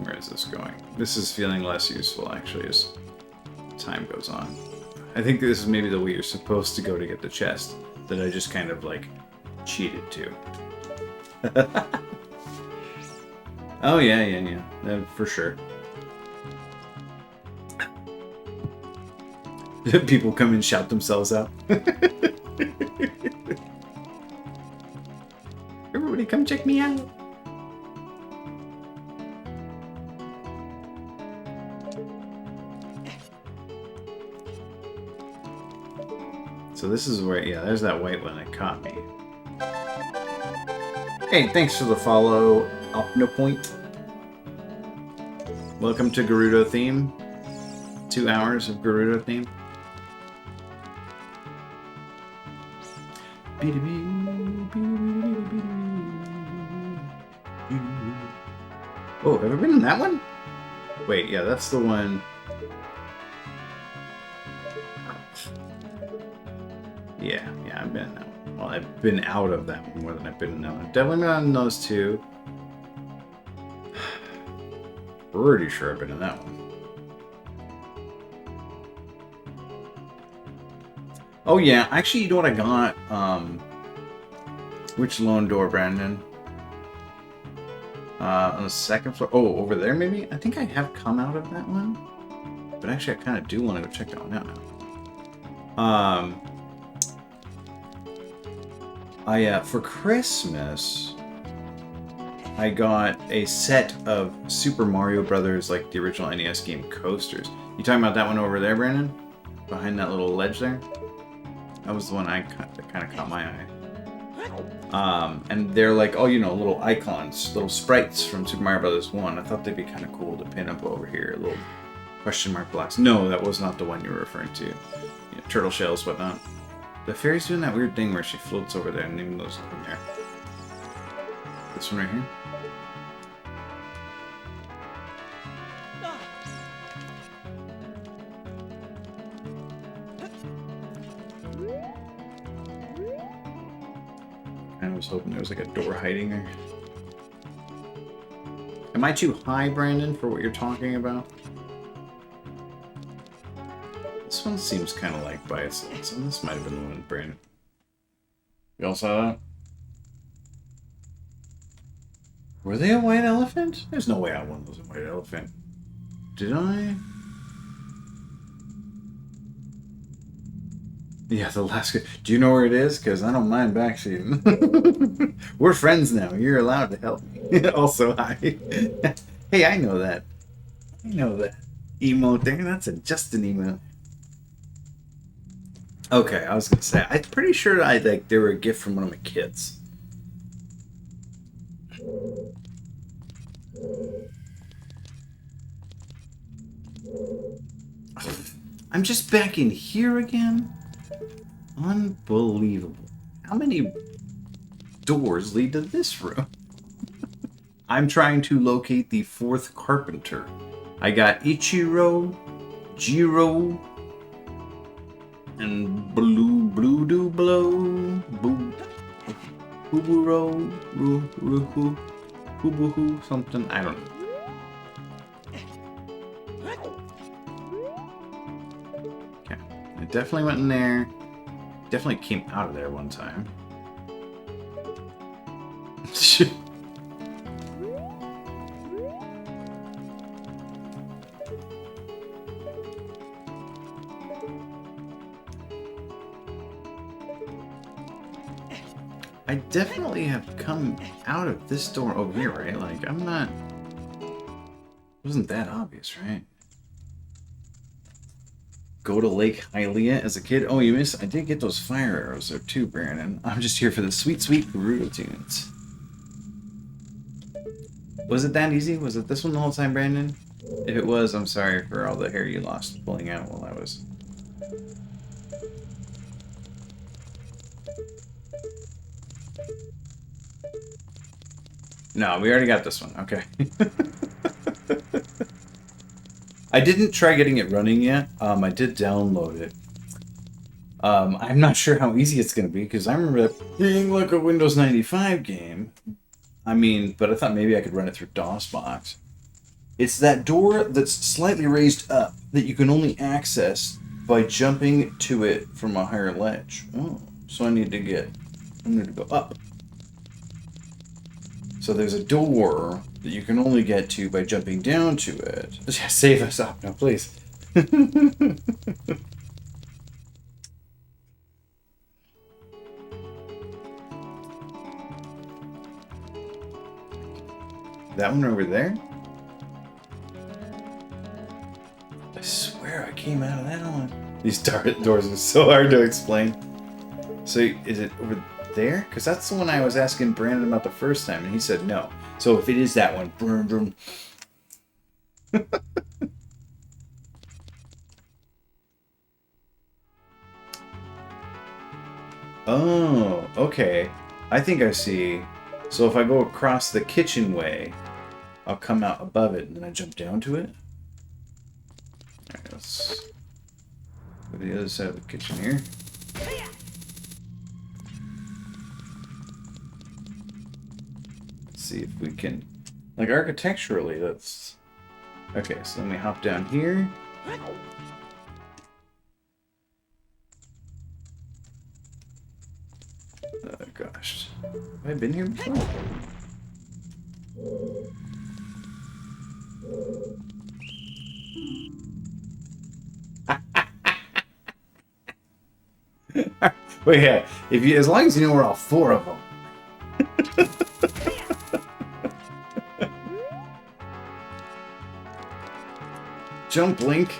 Where is this going? This is feeling less useful, actually, as time goes on. I think this is maybe the way you're supposed to go to get the chest, that I just kind of, like, cheated to. Oh, yeah. For sure. People come and shout themselves out. Everybody come check me out. So this is where, yeah, there's that white one that caught me. Hey, thanks for the follow, Opnopoint. Welcome to Garuda Theme. 2 hours of Garuda Theme. Oh, have I been in that one? Wait, yeah, that's the one. Yeah, I've been in that one. Well, I've been out of that one more than I've been in that one. Definitely been on those two. Pretty sure I've been in that one. Oh yeah, actually, you know what I got? Which lone door, Brandon? On the second floor. Oh, over there maybe? I think I have come out of that one. But actually, I kind of do want to go check that one out now. For Christmas, I got a set of Super Mario Brothers, like the original NES game coasters. You talking about that one over there, Brandon? Behind that little ledge there? That was the one that kind of caught my eye. And they're like, oh, you know, little icons, little sprites from Super Mario Brothers 1. I thought they'd be kind of cool to pin up over here, little question mark blocks. No, that was not the one you were referring to. You know, turtle shells, whatnot. The fairy's doing that weird thing where she floats over there and even goes in there. This one right here. I was hoping there was like a door hiding there. Am I too high, Brandon, for what you're talking about? This one seems kind of like by itself, so this might have been the one, Brandon. You all saw that? Were they a white elephant? There's no way I won was a white elephant. Did I? Yeah, the last... Do you know where it is? Because I don't mind backseating. We're friends now. You're allowed to help me. Also, hi. Hey, I know that. I know that emote there. That's just an emote. Okay, I was going to say, I'm pretty sure they were a gift from one of my kids. I'm just back in here again? Unbelievable. How many doors lead to this room? I'm trying to locate the fourth carpenter. I got Ichiro, Jiro, and Blue Do Blow, Buburo, Hubuhu, something, I don't know. Okay, I definitely went in there. Definitely came out of there one time. I definitely have come out of this door over here, right? Like, I'm not... It wasn't that obvious, right? Go to Lake Hylia as a kid. Oh, you missed... I did get those fire arrows there too, Brandon. I'm just here for the sweet, sweet Gerudo tunes. Was it that easy? Was it this one the whole time, Brandon? If it was, I'm sorry for all the hair you lost pulling out while I was... No, we already got this one. Okay. I didn't try getting it running yet. I did download it. I'm not sure how easy it's going to be, because I remember that being like a Windows 95 game. I mean, but I thought maybe I could run it through DOSBox. It's that door that's slightly raised up that you can only access by jumping to it from a higher ledge. Oh, so I need to go up. So there's a door that you can only get to by jumping down to it. Save us up now, please. That one over there? I swear I came out of that one. These doors are so hard to explain. So is it over there? Because that's the one I was asking Brandon about the first time, and he said no. So if it is that one, boom, boom. Oh, okay. I think I see. So if I go across the kitchen way, I'll come out above it, and then I jump down to it. Alright, let's go to the other side of the kitchen here. Let's see if we can... Like, architecturally, that's... Okay, so then we hop down here. Oh, gosh. Have I been here before? Well, yeah. If you, as long as you know where all four of them. Jump, Link.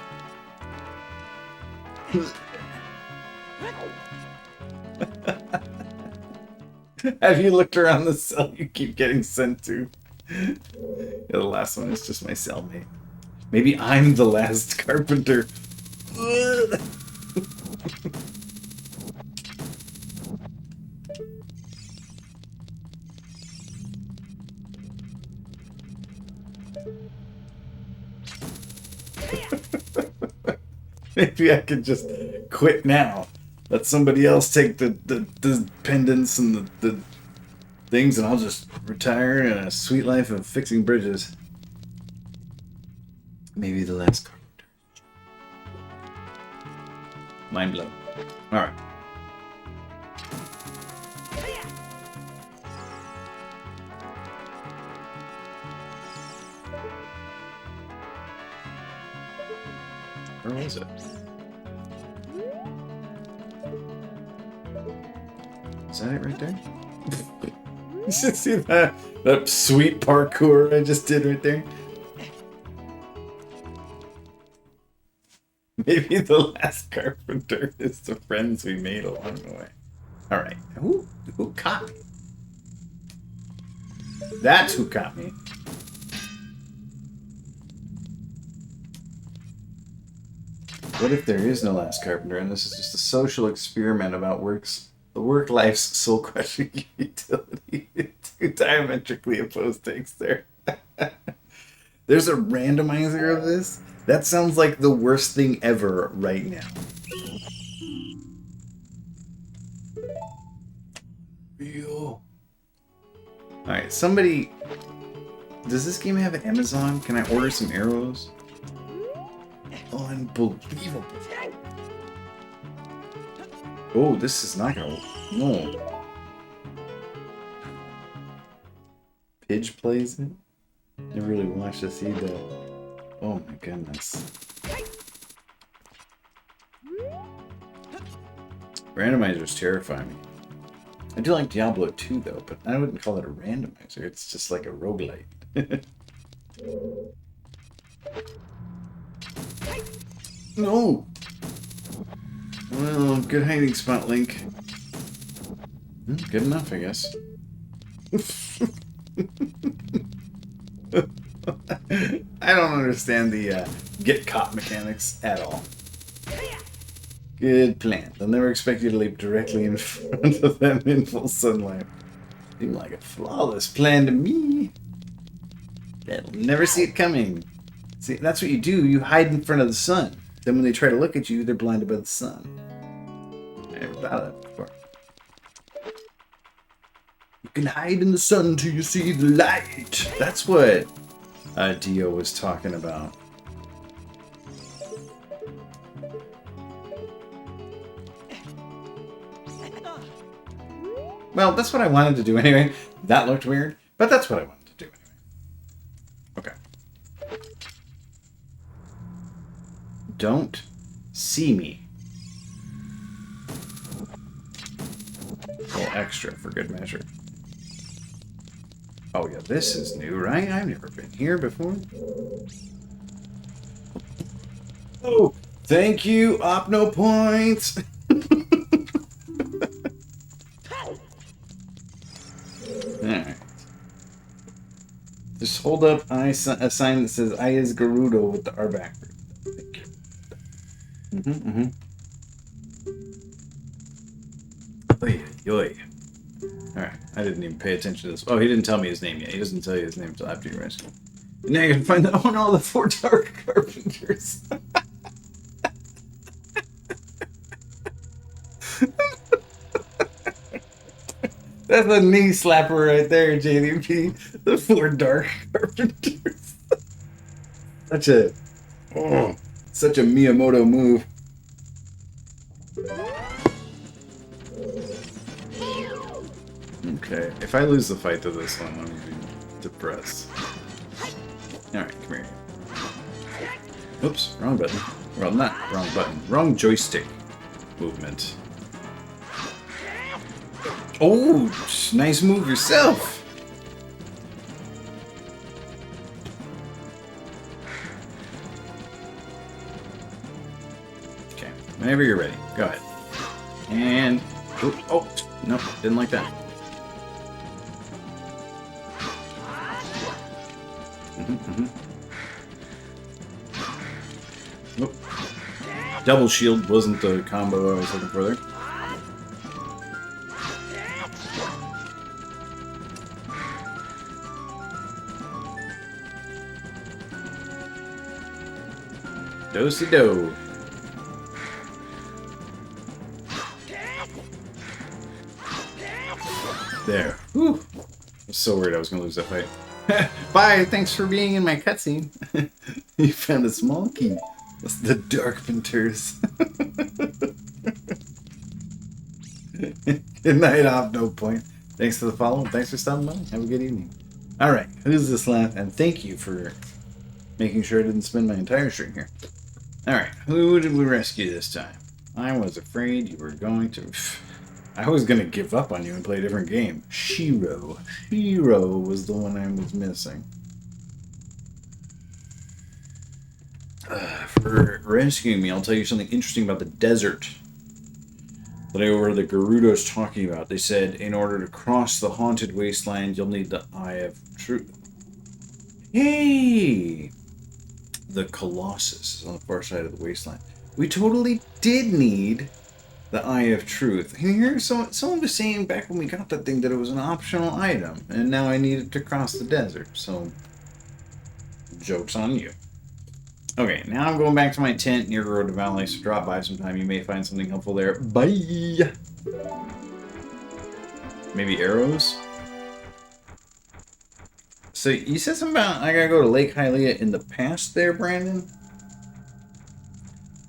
Have you looked around the cell you keep getting sent to? Yeah, the last one is just my cellmate. Maybe I'm the last carpenter. Maybe I could just quit now. Let somebody else take the pendants and the things, and I'll just retire in a sweet life of fixing bridges. Maybe the last carpenter. Mind blown. Alright. Where was it? Is that it right there? You should see that sweet parkour I just did right there. Maybe the last carpenter is the friends we made along the way. Alright. Who caught me? That's who caught me. What if there is no last carpenter and this is just a social experiment about the work life's soul-crushing utility? Two diametrically opposed takes there. There's a randomizer of this? That sounds like the worst thing ever right now. Real. Alright, somebody... Does this game have an Amazon? Can I order some arrows? Unbelievable. Oh, this is not gonna... No. Pidge plays it? Never really watched to see the... Oh my goodness. Randomizers terrify me. I do like Diablo 2 though, but I wouldn't call it a randomizer. It's just like a roguelite. No! Well, good hiding spot, Link. Good enough, I guess. I don't understand the get caught mechanics at all. Good plan. They'll never expect you to leap directly in front of them in full sunlight. Seemed like a flawless plan to me. They'll never see it coming. See, that's what you do. You hide in front of the sun. Then when they try to look at you, they're blinded by the sun. I never thought of that before. You can hide in the sun till you see the light. That's what Dio was talking about. Well, that's what I wanted to do anyway. That looked weird, but that's what I wanted to do anyway. Okay. Don't see me. A little extra for good measure. Oh yeah, this is new, right? I've never been here before. Oh, thank you, Opno points. Alright. Just hold up a sign that says I is Gerudo with the R backward. Thank you. Oy, oy. Alright, I didn't even pay attention to this. Oh, he didn't tell me his name yet. He doesn't tell you his name until after you rescue. And now you can find out on all the 4 dark carpenters. That's a knee slapper right there, JDP. The 4 dark carpenters. Such a Miyamoto move. Okay, if I lose the fight to this one, I'm gonna be depressed. Alright, come here. Oops, wrong button. Well, not wrong button. Wrong joystick movement. Oh, nice move yourself. Okay, whenever you're ready, go ahead. And oh, nope, didn't like that. Nope. Double shield wasn't the combo I was looking for there. Do-si-do. There. Whew. I was so worried I was going to lose that fight. Bye, thanks for being in my cutscene. You found a small key. That's the Darkpenters. Good night, off no point. Thanks for the follow. Thanks for stopping by. Have a good evening. Alright, who's this last? And thank you for making sure I didn't spend my entire string here. Alright, who did we rescue this time? I was afraid you were going to... I was going to give up on you and play a different game. Shiro. Shiro was the one I was missing. For rescuing me, I'll tell you something interesting about the desert that I overheard the Gerudos talking about. They said in order to cross the haunted wasteland, you'll need the Eye of Truth. Hey! The Colossus is on the far side of the wasteland. We totally did need the Eye of Truth. And here, someone was saying back when we got that thing that it was an optional item, and now I need it to cross the desert. So, joke's on you. Okay, now I'm going back to my tent near Garuda Valley, so drop by sometime. You may find something helpful there. Bye! Maybe arrows? So, you said something about I gotta go to Lake Hylia in the past there, Brandon?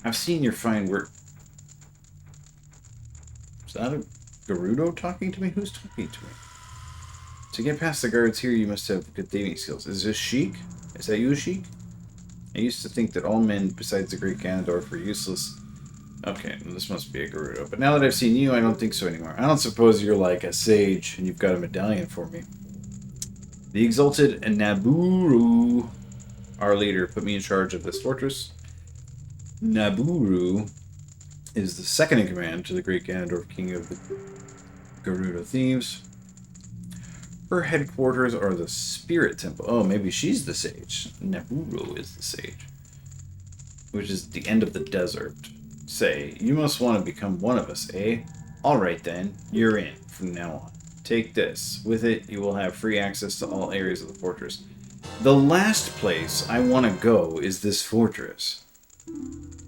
I've seen your fine work. Is that a Gerudo talking to me? Who's talking to me? To get past the guards here, you must have good thieving skills. Is this Sheik? Is that you, Sheik? I used to think that all men besides the great Ganondorf were useless. Okay, this must be a Gerudo. But now that I've seen you, I don't think so anymore. I don't suppose you're like a sage and you've got a medallion for me. The exalted Naburu, our leader, put me in charge of this fortress. Naburu is the second in command to the great Ganondorf, king of the Garuda Themes. Her headquarters are the Spirit Temple. Oh, maybe she's the sage. Naburu is the sage. Which is the end of the desert. Say, you must want to become one of us, eh? Alright then, you're in from now on. Take this. With it, you will have free access to all areas of the fortress. The last place I want to go is this fortress.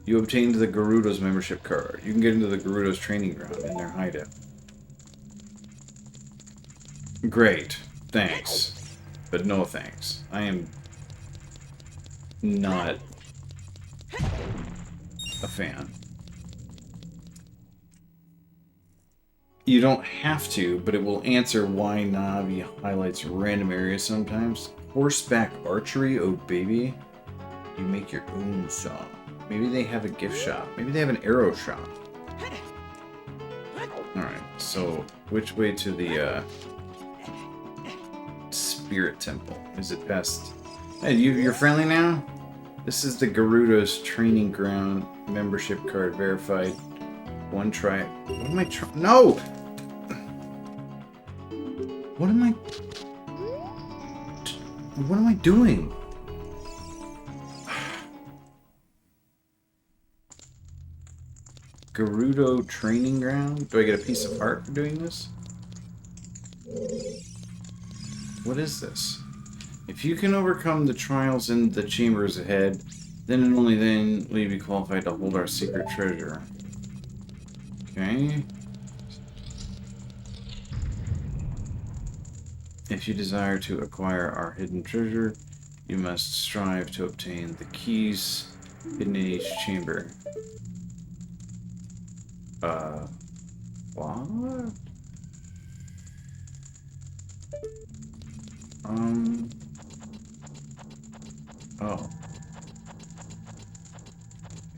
You obtained the Gerudo's membership card. You can get into the Gerudo's training ground in their hideout. Great. Thanks. But no thanks. I am not a fan. You don't have to, but it will answer why Navi highlights random areas sometimes. Horseback archery, oh baby. You make your own song. Maybe they have a gift shop. Maybe they have an arrow shop. Alright, so which way to the Spirit Temple. Is it past? Hey, you're friendly now? This is the Gerudo's training ground. Membership card verified. One try. What am I trying? No! What am I... What am I doing? Gerudo training ground? Do I get a piece of heart for doing this? What is this? If you can overcome the trials in the chambers ahead, then and only then will you be qualified to hold our secret treasure. Okay. If you desire to acquire our hidden treasure, you must strive to obtain the keys hidden in each chamber. What? Oh.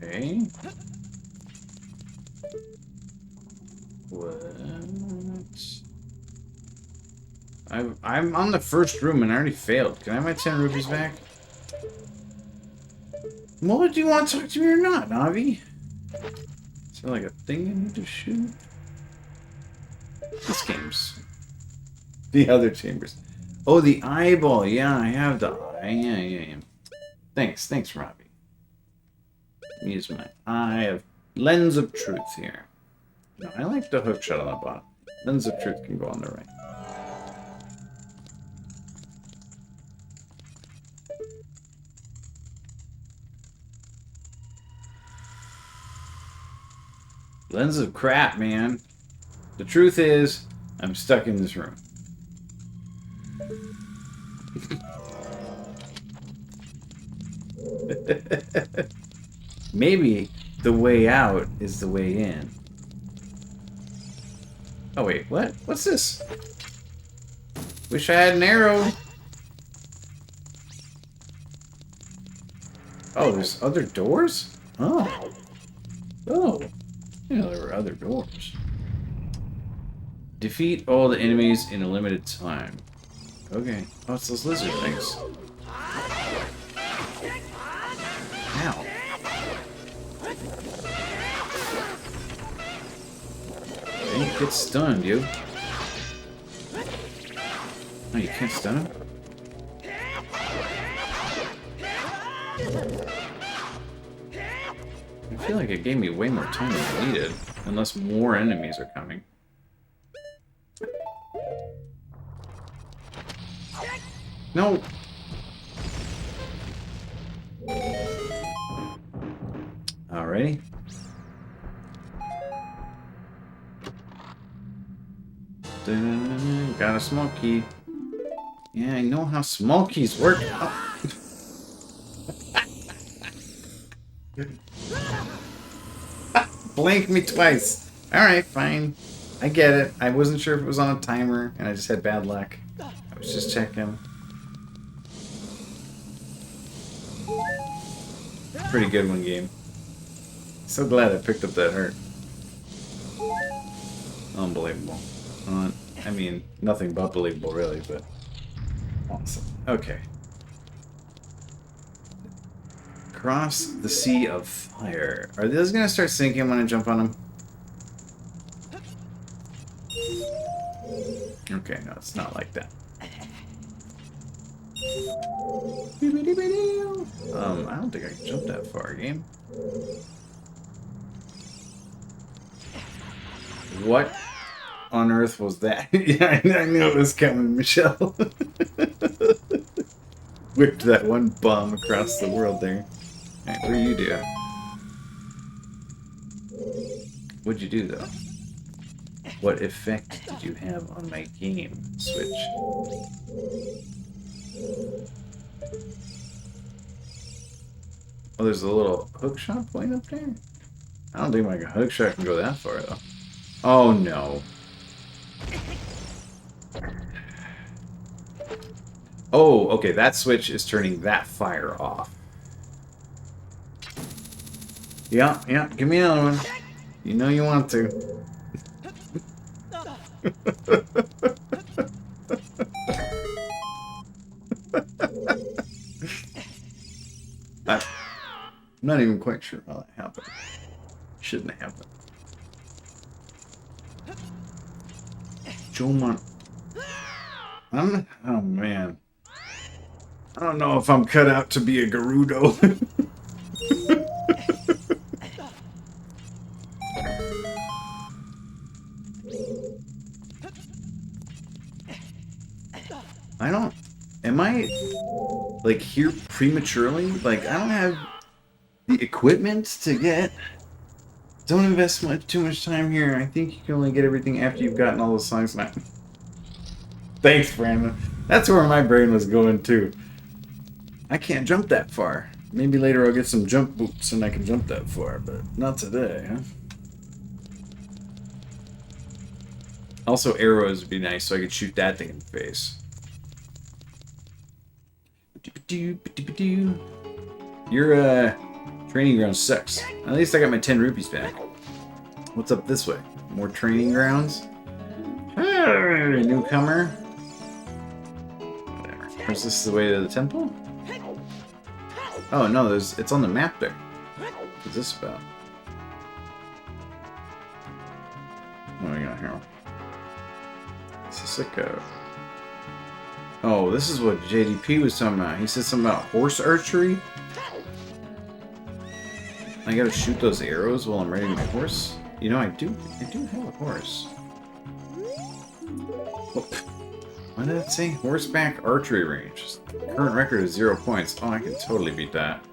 Okay. What? I'm on the first room and I already failed. Can I have my 10 rupees back? Well, do you want to talk to me or not, Navi? Is there like a thing I need to shoot? This game's... The other chambers. Oh, the eyeball. Yeah, I have the eye. Yeah. Thanks, Robbie. Use my eye of lens of truth here. No, I like the hook shot on the bottom. Lens of truth can go on the right. Lens of crap, man. The truth is, I'm stuck in this room. Maybe the way out is the way in. Oh wait, what? What's this? Wish I had an arrow. Oh, there's other doors? Oh. Oh. You know, there were other doors. Defeat all the enemies in a limited time. Okay. Oh, it's those lizard things. Ow. Don't get stunned, you. Oh, you can't stun him? I feel like it gave me way more time than I needed. Unless more enemies are coming. No! Alrighty. Got a small key. Yeah, I know how small keys work. Oh. Blink me twice. Alright, fine. I get it. I wasn't sure if it was on a timer, and I just had bad luck. I was just checking. Pretty good one, game. So glad I picked up that heart. Unbelievable. I mean, nothing but believable, really, but awesome. Okay. Cross the sea of fire. Are those gonna start sinking when I jump on them? Okay, no, it's not like that. I don't think I can jump that far, game. What on earth was that? Yeah, I knew it was coming, Michelle. Whipped that one bomb across the world there. Alright, what do you do? What'd you do, though? What effect did you have on my game, Switch? Oh, there's a little hookshot point up there? I don't think my hookshot can go that far, though. Oh, no. Oh, okay, that switch is turning that fire off. Yeah, give me another one. You know you want to. I'm not even quite sure how that happened. Shouldn't have happened. Jomon. Oh man. I don't know if I'm cut out to be a Gerudo. I don't... Am I, like, here prematurely? Like, I don't have the equipment to get... Don't invest too much time here. I think you can only get everything after you've gotten all the songs. Thanks, Brandon. That's where my brain was going, too. I can't jump that far. Maybe later I'll get some jump boots and I can jump that far, but not today, huh? Also, arrows would be nice so I could shoot that thing in the face. Your training ground sucks. At least I got my 10 rupees back. What's up this way? More training grounds? Hey, newcomer. Whatever. Is this the way to the temple? Oh no, it's on the map there. What's this about? What do we got here? Is this like a... Oh, this is what JDP was talking about. He said something about horse archery. I gotta shoot those arrows while I'm riding my horse. You know, I do have a horse. Oh, what did it say? Horseback archery range. Current record is 0 points. Oh, I can totally beat that.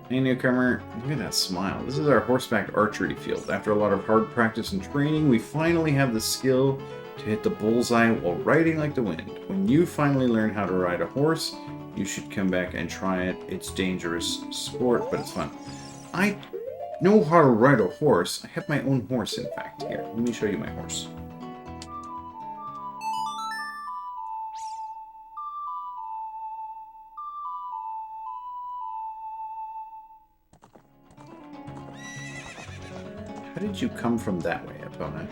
Hey, newcomer. Look at that smile. This is our horseback archery field. After a lot of hard practice and training, we finally have the skill to hit the bullseye while riding like the wind. When you finally learn how to ride a horse, you should come back and try it. It's dangerous sport, but it's fun. I know how to ride a horse. I have my own horse, in fact. Here, let me show you my horse. How did you come from that way, opponent?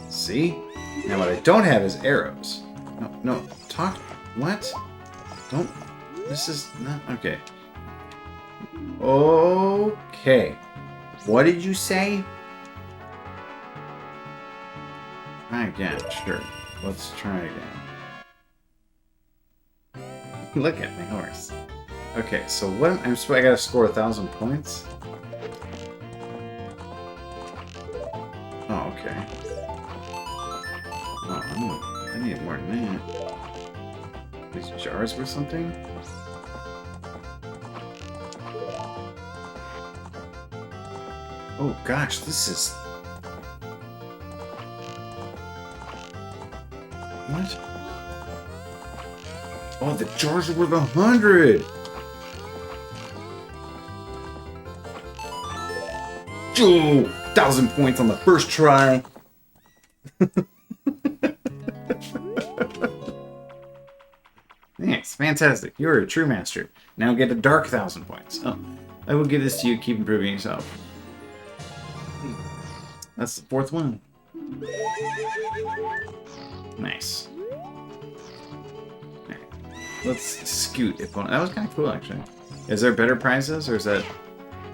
See? Now what I don't have is arrows. No, talk... What? Don't... This is not... Okay. Okay. What did you say? Try again, sure. Let's try again. Look at my horse. Okay, so what am I gotta score 1,000 points? Oh, okay. Oh, I need more than that. These jars or something? Oh gosh, this is... What? Oh, the jars are worth 100! Oh, 1,000 points on the first try! Yes, fantastic. You're a true master. Now get a dark 1,000 points. Oh, I will give this to you. Keep improving yourself. That's the 4th one. Nice. Right. Let's scoot opponent. That was kind of cool, actually. Is there better prizes, or is that...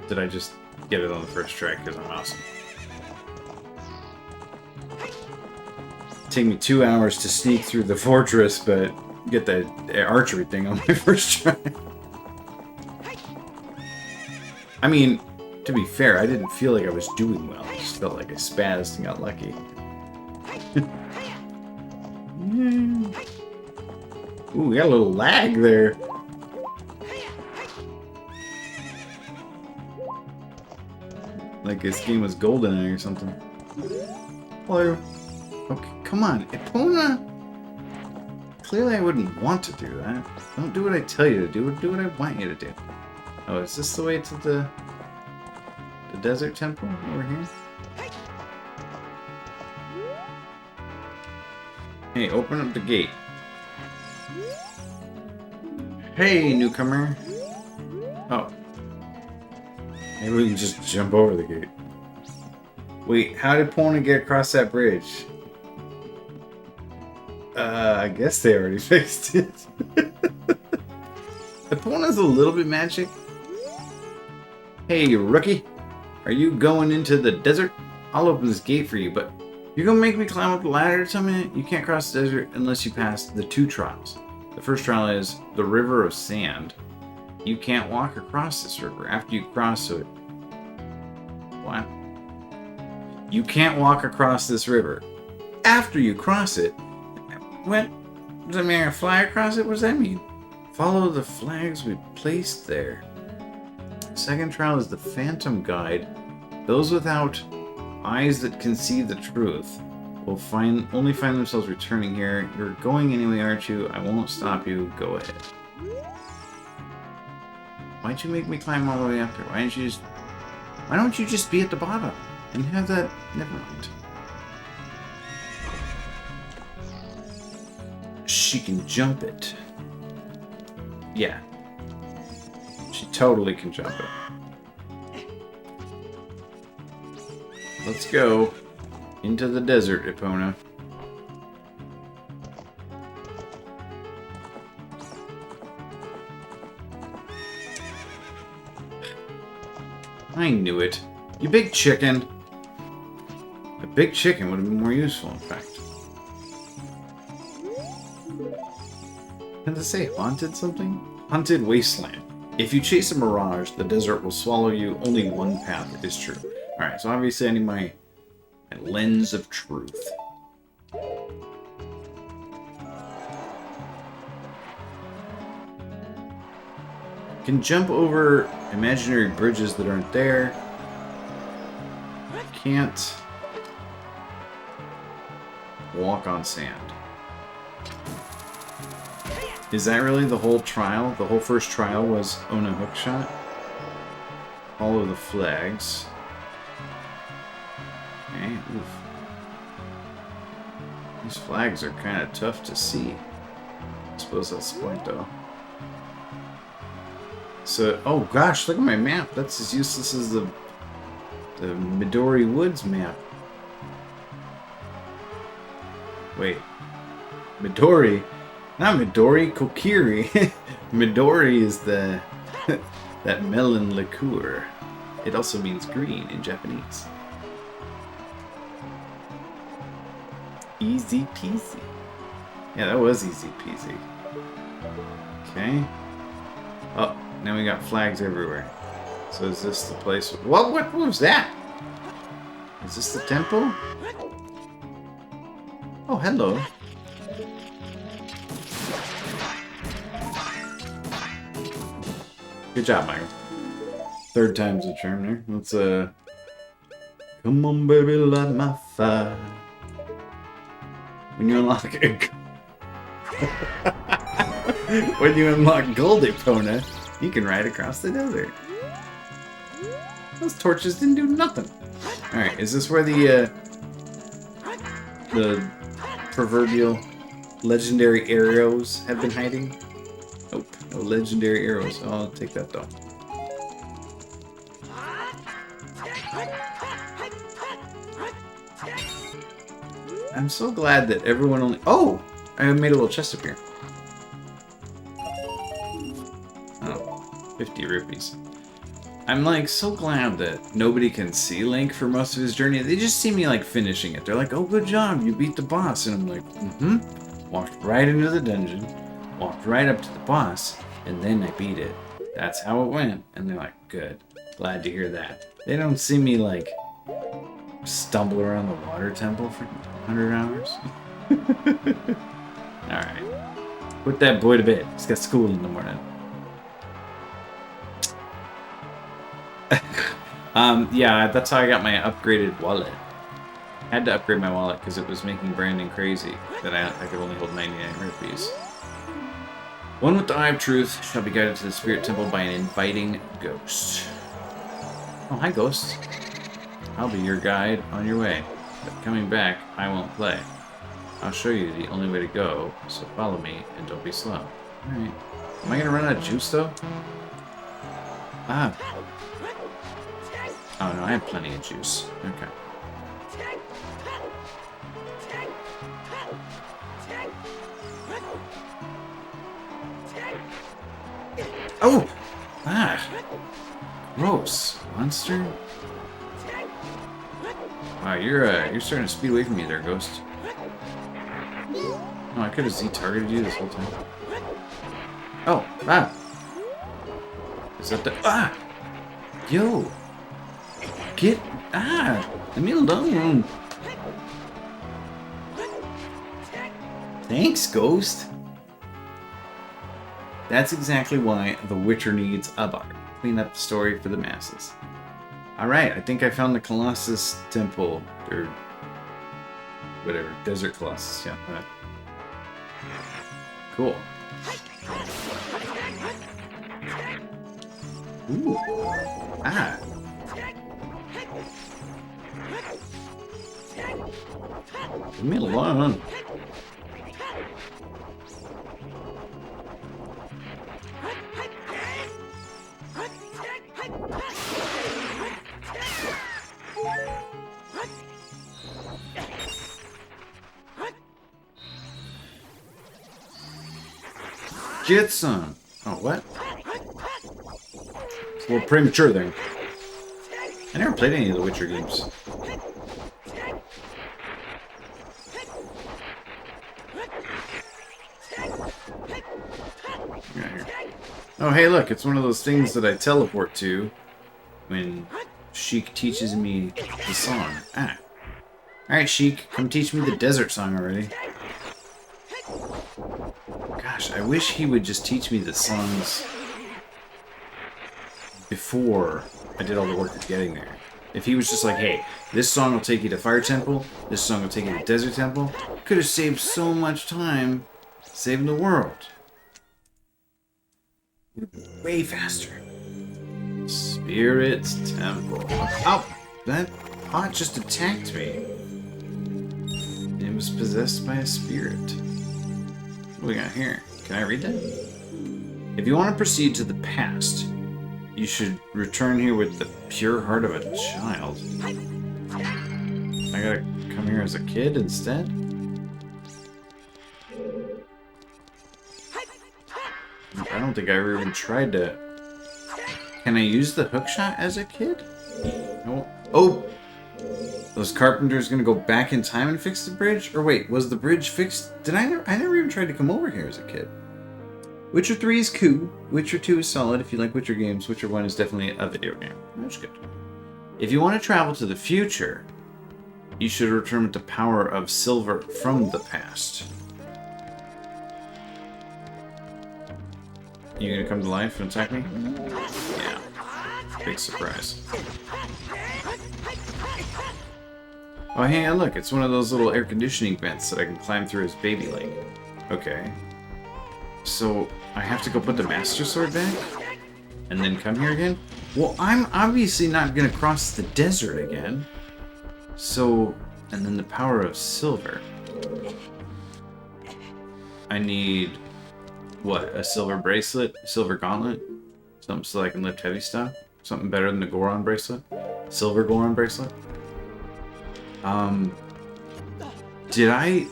Did I just get it on the first try because I'm awesome? Take me 2 hours to sneak through the fortress, but get the archery thing on my first try. I mean, to be fair, I didn't feel like I was doing well. I just felt like I spazzed and got lucky. Ooh, we got a little lag there. Like this game was golden or something. Hello. Okay, come on, Epona. Clearly I wouldn't want to do that. Don't do what I tell you to do. Do what I want you to do. Oh, is this the way to the desert temple over here? Hey, open up the gate. Hey, newcomer. Oh. Maybe we can just jump over the gate. Wait, how did Pona get across that bridge? I guess they already fixed it. Epona's a little bit magic. Hey, rookie. Are you going into the desert? I'll open this gate for you, but you're gonna make me climb up the ladder or something? You can't cross the desert unless you pass the 2 trials. The first trial is the River of Sand. You can't walk across this river after you cross it. What? You can't walk across this river. After you cross it. What? Does that mean I fly across it? What does that mean? Follow the flags we placed there. Second trial is the Phantom Guide. Those without eyes that can see the truth will only find themselves returning here. You're going anyway, aren't you? I won't stop you. Go ahead. Why'd you make me climb all the way up here? Why don't you just be at the bottom and have that? Never mind. She can jump it. Yeah. She totally can jump it. Let's go into the desert, Epona. I knew it. You big chicken. A big chicken would have been more useful, in fact. Can it say haunted something? Haunted wasteland. If you chase a mirage, the desert will swallow you. Only one path is true. Alright, so obviously I need my lens of truth. Can jump over imaginary bridges that aren't there. Can't walk on sand. Is that really the whole trial? The whole first trial was own a hookshot? Follow the flags. Okay, oof. These flags are kind of tough to see. I suppose that's the point, though. So, oh gosh, look at my map. That's as useless as the Midori Woods map. Wait. Midori? Not Midori, Kokiri. Midori is the that melon liqueur. It also means green in Japanese. Easy peasy. Yeah, that was easy peasy. Okay. Oh, now we got flags everywhere. So is this the place? What was that? Is this the temple? Oh, hello. Good job, Michael. Third time's a charm there. Let's, come on, baby, light my fire. When you unlock when you unlock Gold Epona, you can ride across the desert. Those torches didn't do nothing. Alright, is this where the proverbial legendary arrows have been hiding? Nope, no legendary arrows. I'll take that though. I'm so glad that everyone only... Oh! I made a little chest up here. Oh, 50 rupees. I'm like so glad that nobody can see Link for most of his journey. They just see me like finishing it. They're like, oh, good job, you beat the boss. And I'm like, mm-hmm. Walked right into the dungeon, walked right up to the boss, and then I beat it. That's how it went. And they're like, good. Glad to hear that. They don't see me like stumble around the water temple for 100 hours. Alright. Put that boy to bed. He's got school in the morning. Yeah, that's how I got my upgraded wallet. I had to upgrade my wallet because it was making Brandon crazy that I could only hold 99 rupees. One with the Eye of Truth shall be guided to the Spirit Temple by an inviting ghost. Oh, hi, ghost. I'll be your guide on your way, but coming back, I won't play. I'll show you the only way to go, so follow me and don't be slow. Alright. Am I gonna run out of juice, though? Ah. Oh, no, I have plenty of juice. Okay. Oh! Ah! Gross, monster. Wow, you're starting to speed away from me there, Ghost. Oh, I could have Z-targeted you this whole time. Oh, ah! Is that the... Ah! Yo! Get... Ah! Leave me alone! Thanks, Ghost! That's exactly why The Witcher needs a bard. Clean up the story for the masses. Alright, I think I found the Colossus Temple, or whatever, Desert Colossus, yeah. Right. Cool. Ooh. Ah. Leave me alone. Jitsun. Oh, what? It's a little premature there. I never played any of the Witcher games. Oh, hey, look, it's one of those things that I teleport to when Sheik teaches me the song. Ah. Alright, Sheik, come teach me the desert song already. Gosh, I wish he would just teach me the songs before I did all the work of getting there. If he was just like, hey, this song will take you to Fire Temple, this song will take you to Desert Temple, could have saved so much time saving the world. Way faster. Spirit Temple. Oh, that pot just attacked me. It was possessed by a spirit. What do we got here? Can I read that? If you want to proceed to the past, you should return here with the pure heart of a child. I gotta come here as a kid instead? I don't think I ever even tried to... Can I use the hookshot as a kid? No. Oh! Those carpenters gonna go back in time and fix the bridge? Or wait, was the bridge fixed? I never even tried to come over here as a kid. Witcher 3 is cool. Witcher 2 is solid if you like Witcher games. Witcher 1 is definitely a video game. That's good. If you want to travel to the future, you should return with the power of silver from the past. You gonna come to life and attack me? Yeah. Big surprise. Oh, hey, look, it's one of those little air conditioning vents that I can climb through as baby leg. Okay. So, I have to go put the Master Sword back? And then come here again? Well, I'm obviously not gonna cross the desert again. So, and then the power of silver. I need... what? A silver bracelet? A silver gauntlet? Something so I can lift heavy stuff? Something better than the Goron bracelet? Silver Goron bracelet? Did I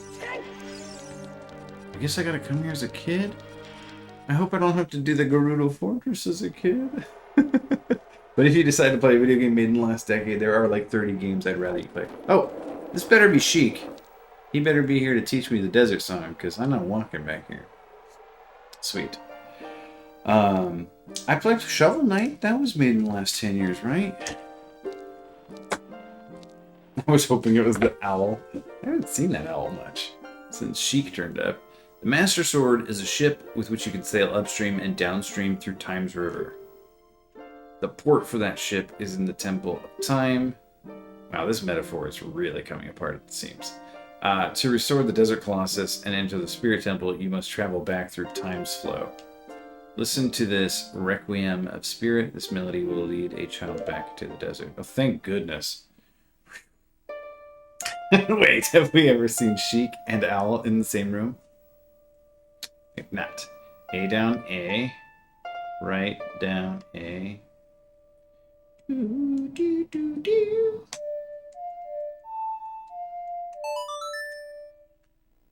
guess I gotta come here as a kid? I hope I don't have to do the Gerudo Fortress as a kid. But if you decide to play a video game made in the last decade, there are like 30 games I'd rather you play. Oh, this better be Sheik. He better be here to teach me the desert song, because I'm not walking back here. Sweet. I played Shovel Knight. That was made in the last 10 years, right? I was hoping it was the owl. I haven't seen that owl much since Sheik turned up. The Master Sword is a ship with which you can sail upstream and downstream through Time's River. The port for that ship is in the Temple of Time. Wow, this metaphor is really coming apart at the seams. To restore the Desert Colossus and enter the Spirit Temple, you must travel back through Time's flow. Listen to this Requiem of Spirit. This melody will lead a child back to the desert. Oh, thank goodness. Wait, have we ever seen Sheik and Owl in the same room? If not. A down A. Right down A. Do, do, do, do.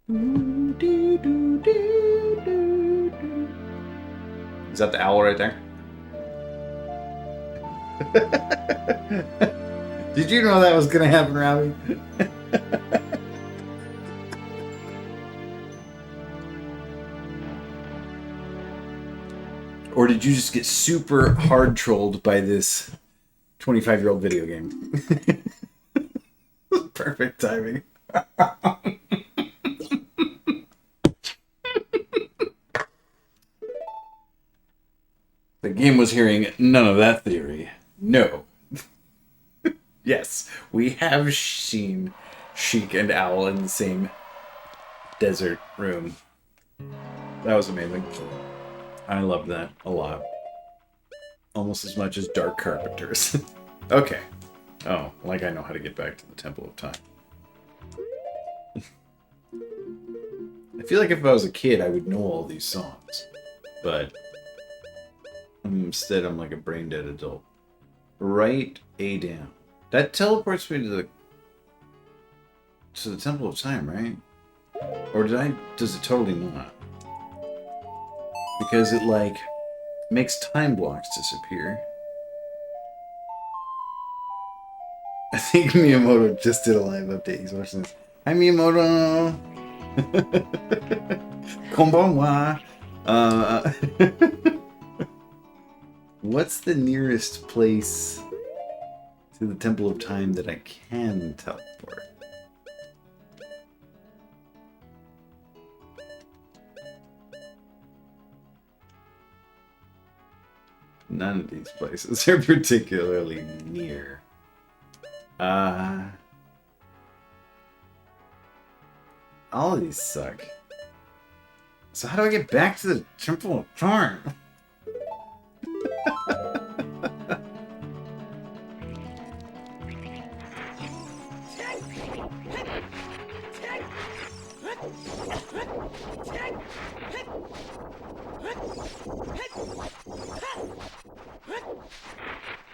Do, do, do, do, do. Is that the owl right there? Did you know that was gonna happen, Robbie? Or did you just get super hard trolled by this 25-year-old video game? Perfect timing. The game was hearing none of that theory. No. Yes, we have seen Sheik and Owl in the same desert room. That was amazing. I loved that a lot. Almost as much as Dark Carpenters. Okay. Oh, like I know how to get back to the Temple of Time. I feel like if I was a kid, I would know all these songs. But instead, I'm like a brain-dead adult. Write A down. That teleports me to the Temple of Time, right? Or does it totally not? Because it, like, makes time blocks disappear. I think Miyamoto just did a live update. He's watching this. Hi, Miyamoto! Konbanwa! What's the nearest place to the Temple of Time that I can teleport? None of these places are particularly near. All of these suck. So how do I get back to the Temple of Time?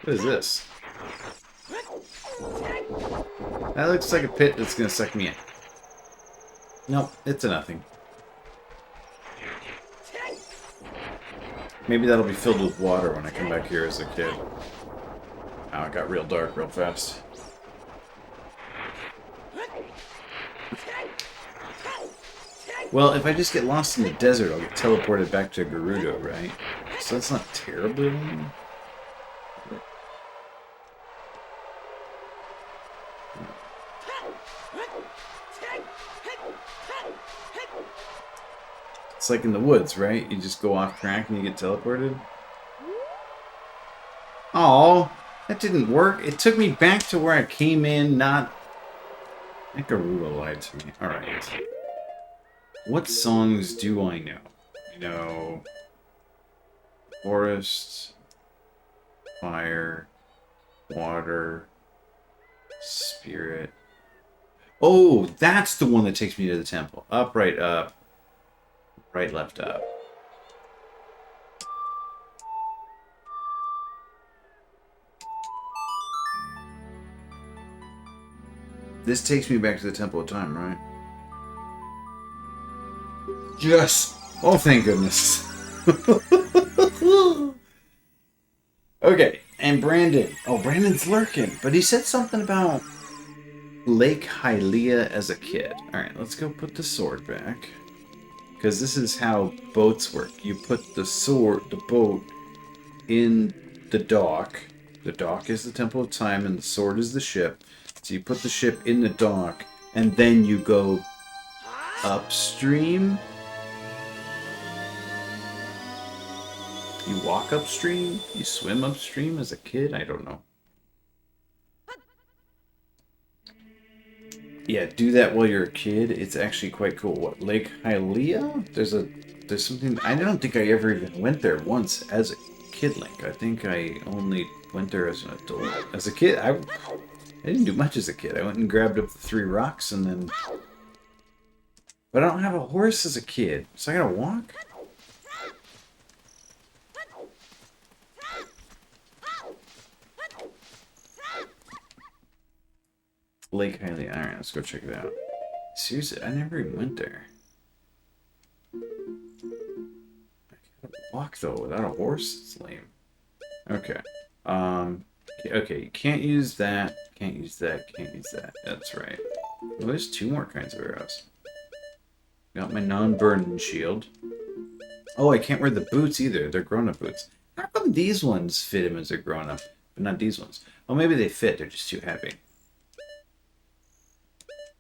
What is this? That looks like a pit that's gonna suck me in. Nope, it's a nothing. Maybe that'll be filled with water when I come back here as a kid. Oh, it got real dark real fast. Well, if I just get lost in the desert, I'll get teleported back to Gerudo, right? So that's not terribly long. It's like in the woods, right? You just go off track and you get teleported. Oh, that didn't work. It took me back to where I came in, not... Garuda lied to me. Alright. What songs do I know? I know... Forest... Fire... Water... Spirit... Oh, that's the one that takes me to the temple. Up, right, up. Right, left, up. This takes me back to the Temple of Time, right? Yes! Oh, thank goodness. Okay, and Brandon. Oh, Brandon's lurking. But he said something about Lake Hylia as a kid. Alright, let's go put the sword back. Because this is how boats work. You put the boat, in the dock. The dock is the Temple of Time and the sword is the ship. So you put the ship in the dock and then you go upstream. You walk upstream? You swim upstream as a kid? I don't know. Yeah, do that while you're a kid. It's actually quite cool. What, Lake Hylia? There's something... I don't think I ever even went there once as a kid, Link. I think I only went there as an adult. As a kid, I didn't do much as a kid. I went and grabbed up the 3 rocks and then... But I don't have a horse as a kid, so I gotta walk? Lake Hylia. Alright, let's go check it out. Seriously, I never even went there. I gotta walk though without a horse? It's lame. Okay. Okay, you can't use that. Can't use that. Can't use that. That's right. Well, there's 2 more kinds of arrows. Got my non-burning shield. Oh, I can't wear the boots either. They're grown-up boots. How come these ones fit him as a grown-up, but not these ones? Oh, maybe they fit. They're just too heavy.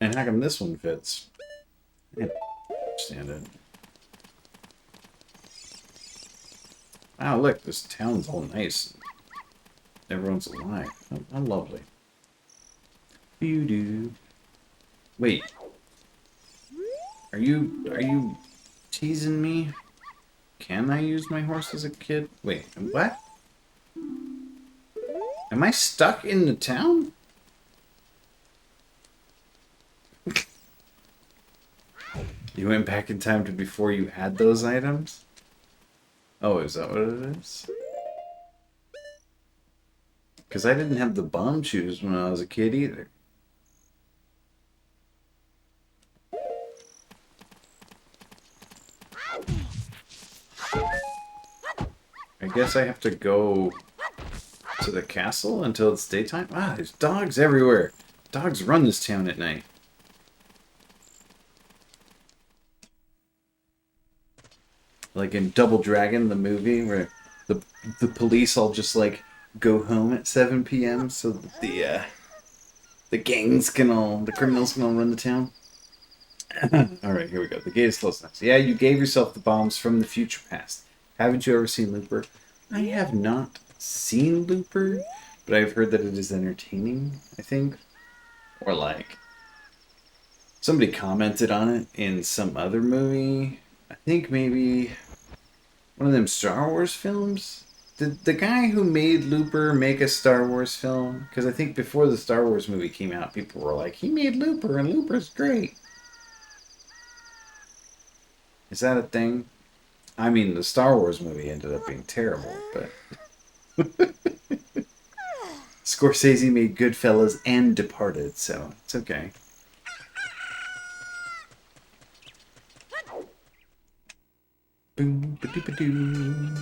And how come this one fits? I don't understand it. Wow, look, this town's all nice. Everyone's alive. How lovely. Doo-doo. Wait. Are you teasing me? Can I use my horse as a kid? Wait, what? Am I stuck in the town? You went back in time to before you had those items? Oh, is that what it is? Because I didn't have the bomb shoes when I was a kid either. I guess I have to go to the castle until it's daytime? Ah, there's dogs everywhere. Dogs run this town at night. Like in Double Dragon, the movie, where the police all just like go home at 7 p.m. so that the gangs can all, the criminals can all run the town. Alright, here we go. The gate is closed now. So yeah, you gave yourself the bombs from the future past. Haven't you ever seen Looper? I have not seen Looper, but I've heard that it is entertaining, I think. Or like, somebody commented on it in some other movie. I think maybe one of them Star Wars films? Did the guy who made Looper make a Star Wars film? Because I think before the Star Wars movie came out, people were like, he made Looper and Looper's great. Is that a thing? I mean, the Star Wars movie ended up being terrible, but... Scorsese made Goodfellas and Departed, so it's okay. Boom, ba-doo-ba-doo.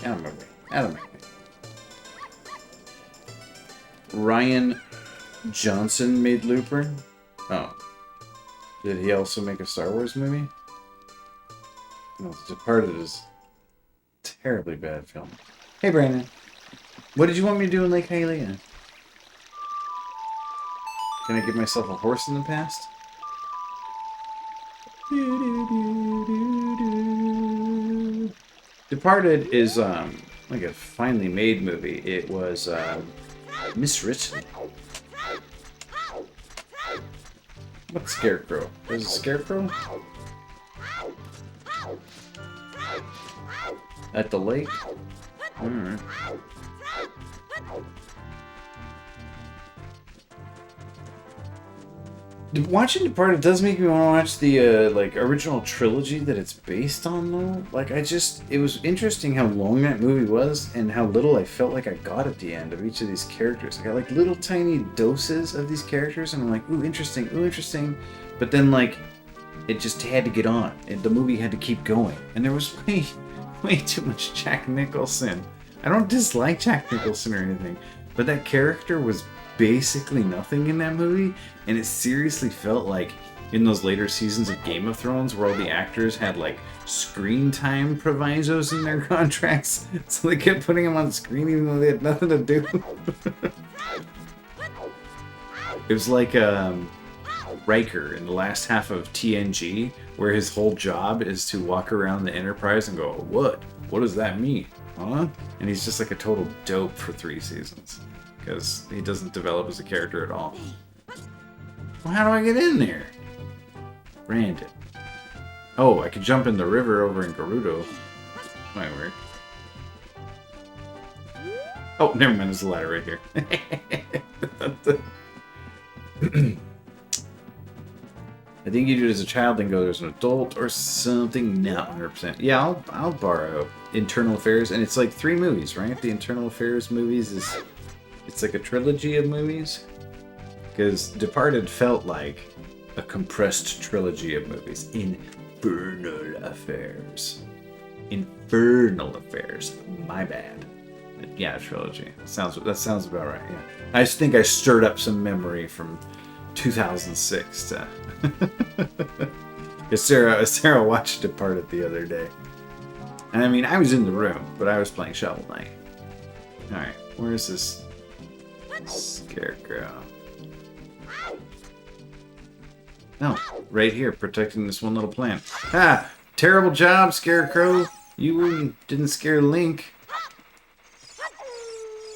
Out of my way. Out of my way. Ryan Johnson made Looper? Oh. Did he also make a Star Wars movie? No, Departed is a terribly bad film. Hey, Brandon. What did you want me to do in Lake Hylia? Can I give myself a horse in the past? Departed is like a finely made movie. It was miswritten. What's Scarecrow? There's a Scarecrow? At the lake? Alright. Watching Departed does make me want to watch the like original trilogy that it's based on, though. Like, it was interesting how long that movie was and how little I felt like I got at the end of each of these characters. I got like little tiny doses of these characters, and I'm like, ooh, interesting. But then like, it just had to get on, and the movie had to keep going, and there was way too much Jack Nicholson. I don't dislike Jack Nicholson or anything, but that character was basically nothing in that movie, and it seriously felt like in those later seasons of Game of Thrones where all the actors had like screen time provisos in their contracts, so they kept putting them on screen even though they had nothing to do. It was like Riker in the last half of TNG, where his whole job is to walk around the Enterprise and go, what does that mean, huh? And he's just like a total dope for 3 seasons because he doesn't develop as a character at all. Well, how do I get in there? Brandon. Oh, I could jump in the river over in Gerudo. Might work. Oh, never mind, there's a ladder right here. I think you do it as a child, then go there's an adult or something. Not 100%. Yeah, I'll borrow Internal Affairs, and it's like 3 movies, right? The Internal Affairs movies it's like a trilogy of movies. Because Departed felt like a compressed trilogy of movies. Infernal Affairs. Infernal Affairs. My bad. Yeah, trilogy. That sounds about right. Yeah. I just think I stirred up some memory from 2006. Sarah watched it part of the other day. And I mean, I was in the room, but I was playing Shovel Knight. All right, where is this Scarecrow? No, right here, protecting this one little plant. Ah, terrible job, Scarecrow. You didn't scare Link.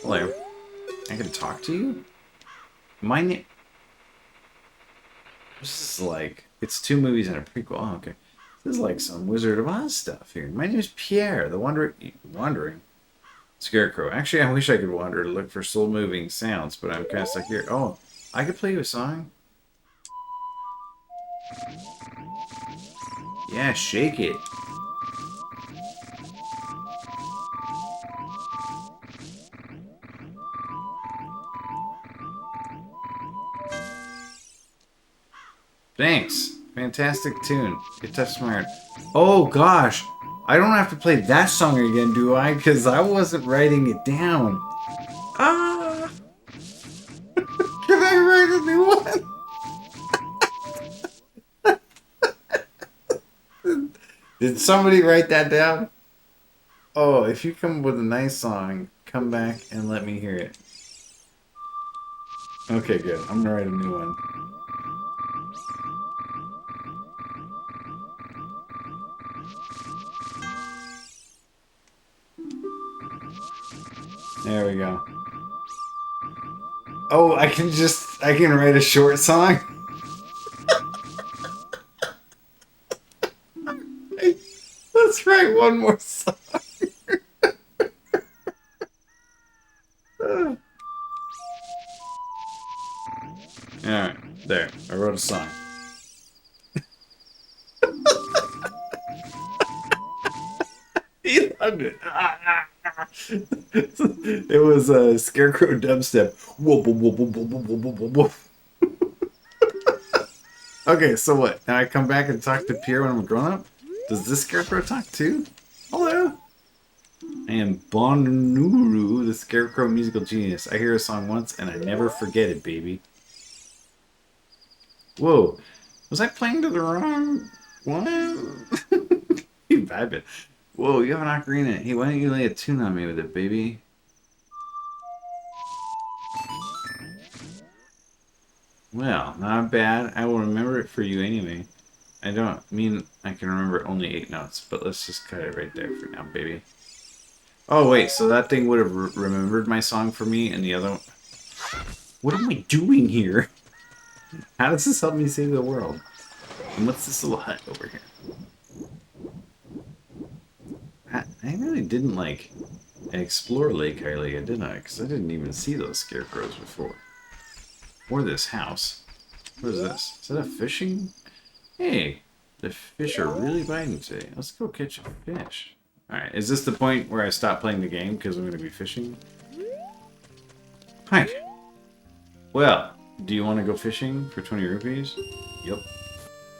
Hello. I can talk to you? My name... This is like... It's 2 movies and a prequel. Oh, okay. This is like some Wizard of Oz stuff here. My name is Pierre, the Wandering Scarecrow. Actually, I wish I could wander to look for soul-moving sounds, but I'm kind of stuck here. Oh, I could play you a song? Yeah, shake it. Thanks. Fantastic tune. It touched my heart. Oh gosh. I don't have to play that song again, do I? Because I wasn't writing it down. Ah! Can I write a new one? Did somebody write that down? Oh, if you come up with a nice song, come back and let me hear it. Okay, good. I'm gonna write a new one. There we go. Oh, I can write a short song? Let's write one more song. Alright, there. I wrote a song. He loved it. It was a Scarecrow dubstep. Whoop, whoop, whoop, whoop, whoop, whoop, whoop, whoop, whoop. Okay, so what? Now I come back and talk to Pierre when I'm a grown-up? Does this Scarecrow talk too? Hello? I am Bonuru, the Scarecrow musical genius. I hear a song once and I never forget it, baby. Whoa. Was I playing to the wrong one? You vibing. Whoa, you have an ocarina. Hey, why don't you lay a tune on me with it, baby? Well, not bad. I will remember it for you anyway. I don't mean I can remember only 8 notes, but let's just cut it right there for now, baby. Oh, wait, so that thing would have remembered my song for me and the other one... What am I doing here? How does this help me save the world? And what's this little hut over here? I really didn't, like, explore Lake Hylia, didn't I? Because I didn't even see those scarecrows before. Or this house. What is this? Is that a fishing? Hey, the fish are really biting today. Let's go catch a fish. Alright, is this the point where I stop playing the game because I'm going to be fishing? Hi. Well, do you want to go fishing for 20 rupees? Yep.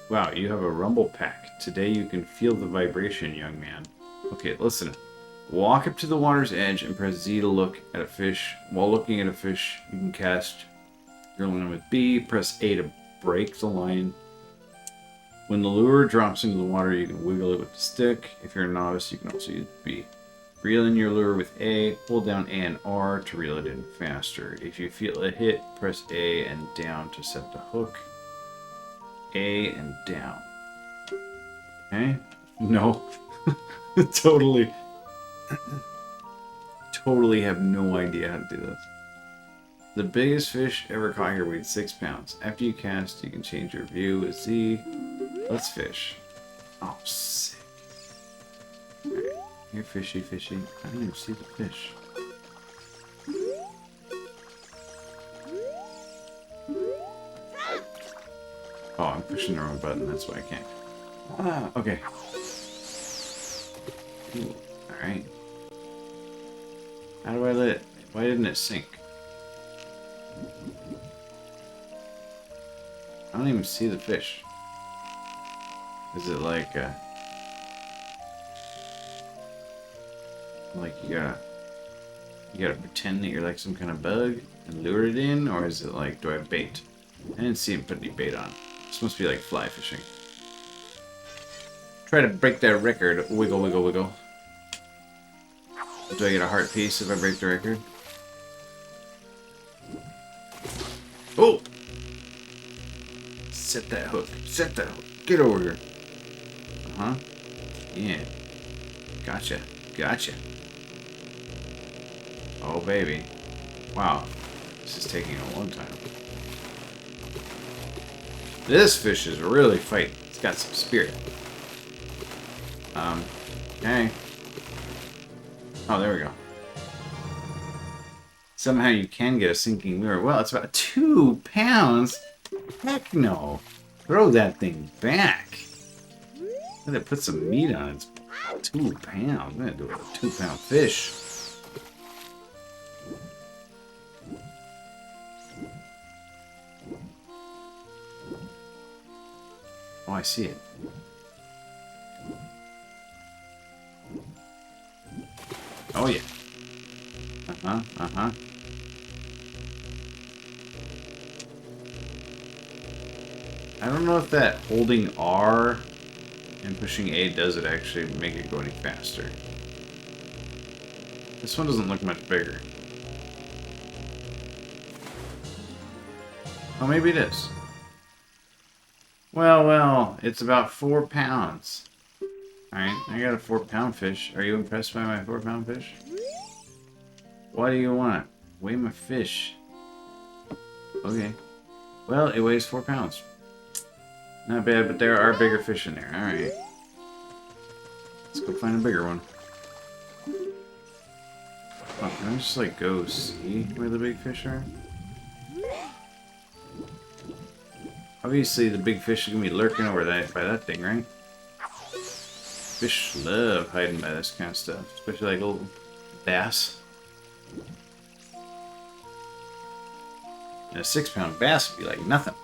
Wow, you have a rumble pack. Today you can feel the vibration, young man. Okay, listen. Walk up to the water's edge and press Z to look at a fish. While looking at a fish, you can cast your line with B. Press A to break the line. When the lure drops into the water, you can wiggle it with the stick. If you're a novice, you can also use B. Reel in your lure with A. Hold down A and R to reel it in faster. If you feel a hit, press A and down to set the hook. A and down. Okay? No. Totally have no idea how to do this. The biggest fish ever caught here weighed 6 pounds. After you cast, you can change your view with Z. Let's fish. Oh, sick. Alright. Here, fishy, fishy. I don't even see the fish. Oh, I'm pushing the wrong button. That's why I can't. Ah, okay. Ooh, alright. How do I let it? Why didn't it sink? I don't even see the fish. Is it like Like you gotta pretend that you're like some kind of bug and lure it in, or is it like, do I have bait? I didn't see him put any bait on. This must be like fly fishing. Try to break that record. Wiggle, wiggle, wiggle. Do I get a heart piece if I break the record? Oh! Set that hook. Set that hook. Get over here. Uh-huh. Yeah. Gotcha. Gotcha. Oh, baby. Wow. This is taking a long time. This fish is really fighting. It's got some spirit. Okay. Oh, there we go. Somehow you can get a sinking lure. Well, it's about 2 pounds. Heck no. Throw that thing back. I'm gonna put some meat on it. It's 2 pounds. I'm gonna do it with a 2-pound fish. Oh, I see it. Oh, yeah. Uh-huh, uh-huh. I don't know if that holding R and pushing A does it actually make it go any faster. This one doesn't look much bigger. Oh, maybe it is. Well, it's about 4 pounds. Alright, I got a 4-pound fish. Are you impressed by my 4-pound fish? What do you want? Weigh my fish. Okay. Well, it weighs 4 pounds. Not bad, but there are bigger fish in there. Alright. Let's go find a bigger one. Oh, can I just, like, go see where the big fish are? Obviously, the big fish is gonna be lurking over that by that thing, right? Fish love hiding by this kind of stuff, especially like little bass. And a 6-pound bass would be like nothing.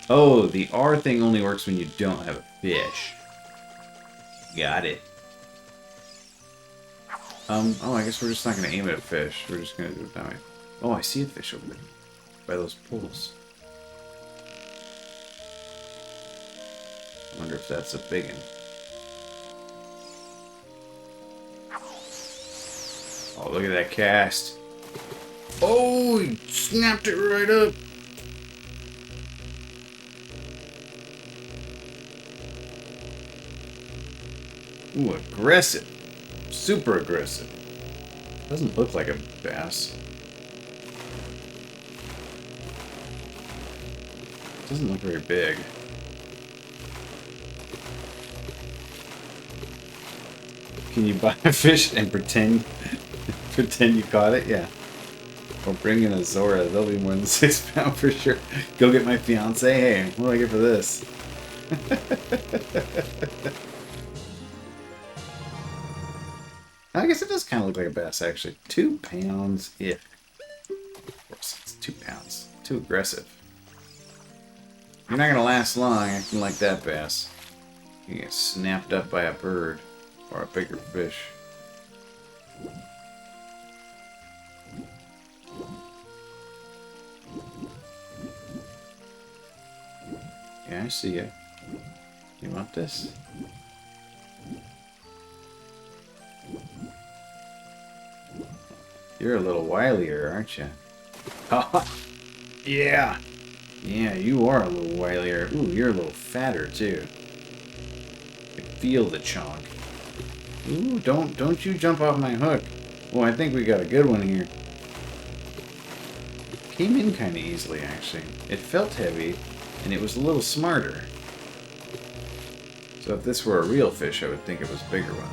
Oh, the R thing only works when you don't have a fish. Got it. Oh, I guess we're just not going to aim at a fish. We're just going to do it that way. Oh, I see a fish over there. By those poles. I wonder if that's a big one. Oh, look at that cast. Oh, he snapped it right up. Ooh, aggressive. Super aggressive. Doesn't look like a bass. Doesn't look very big. Can you buy a fish and pretend you caught it? Yeah. Or bring in a Zora. They'll be more than 6 pounds for sure. Go get my fiance. Hey, what do I get for this? I guess it does kind of look like a bass, actually. 2 pounds. Yeah. Of course, it's 2 pounds. Too aggressive. You're not going to last long acting like that bass. You get snapped up by a bird. Or a bigger fish. Yeah, I see you. You want this? You're a little wilier, aren't you? Yeah! Yeah, you are a little wilier. Ooh, you're a little fatter, too. I feel the chonk. Ooh, don't you jump off my hook. Oh, I think we got a good one here. Came in kind of easily, actually. It felt heavy, and it was a little smarter. So if this were a real fish, I would think it was a bigger one.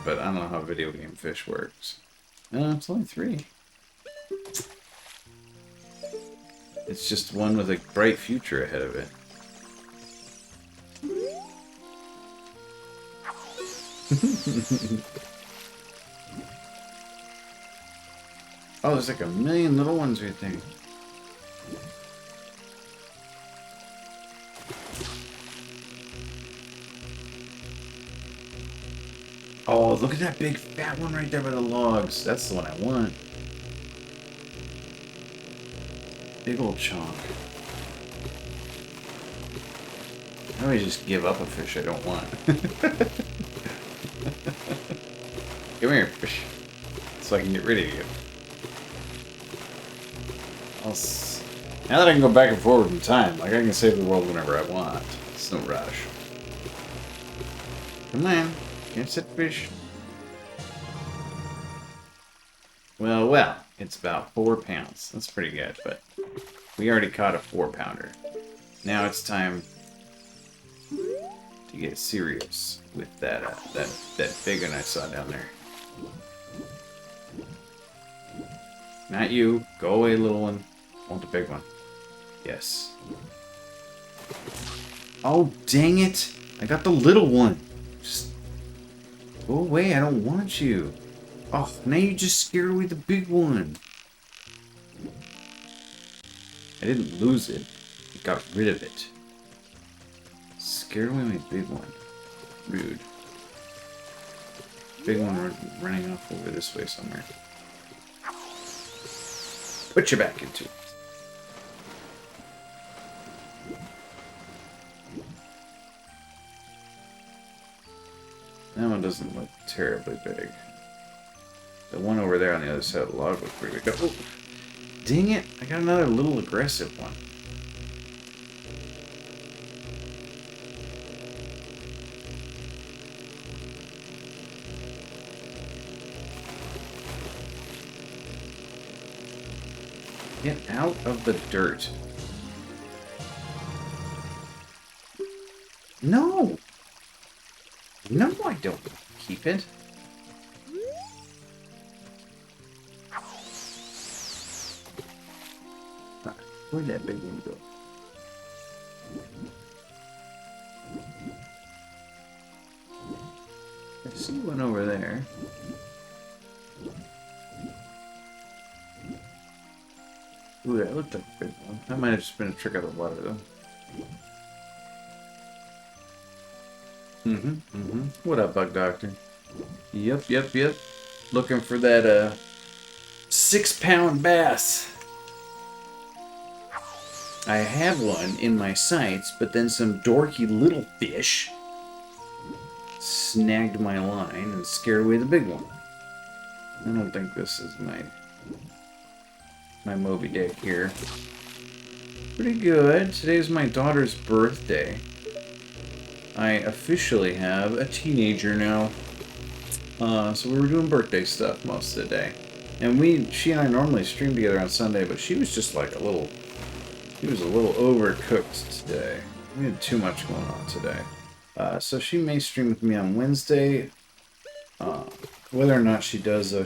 But I don't know how video game fish works. No, it's only 3. It's just one with a bright future ahead of it. Oh, there's like a million little ones right there. Oh, look at that big fat one right there by the logs. That's the one I want. Big old chunk. I always just give up a fish I don't want. Come here, fish. So I can get rid of you. Now that I can go back and forward in time, like I can save the world whenever I want. It's no rush. Come on. Can't sit fish. Well, it's about 4 pounds. That's pretty good, but we already caught a 4-pounder. Now it's time to get serious with that big one I saw down there. Not you. Go away, little one. Want the big one. Yes. Oh, dang it. I got the little one. Just go away. I don't want you. Oh, now you just scared away the big one. I didn't lose it. I got rid of it. Scared away my big one. Rude. Big one running off over this way somewhere. Put you back into it. That one doesn't look terribly big. The one over there on the other side of the log looks pretty big. Oh, dang it! I got another little aggressive one. Get out of the dirt. No! No, I don't keep it. Where'd that big one go? I see one over there. Ooh, that looked like a big one. That might have just been a trick out of the water, though. What up, Bug Doctor? Yep. Looking for that, 6-pound bass. I have one in my sights, but then some dorky little fish snagged my line and scared away the big one. I don't think this is my Moby Dick here. Pretty good. Today's my daughter's birthday. I officially have a teenager now. So we were doing birthday stuff most of the day. And she and I normally stream together on Sunday, but she was just like she was a little overcooked today. We had too much going on today. So she may stream with me on Wednesday. Whether or not she does, though,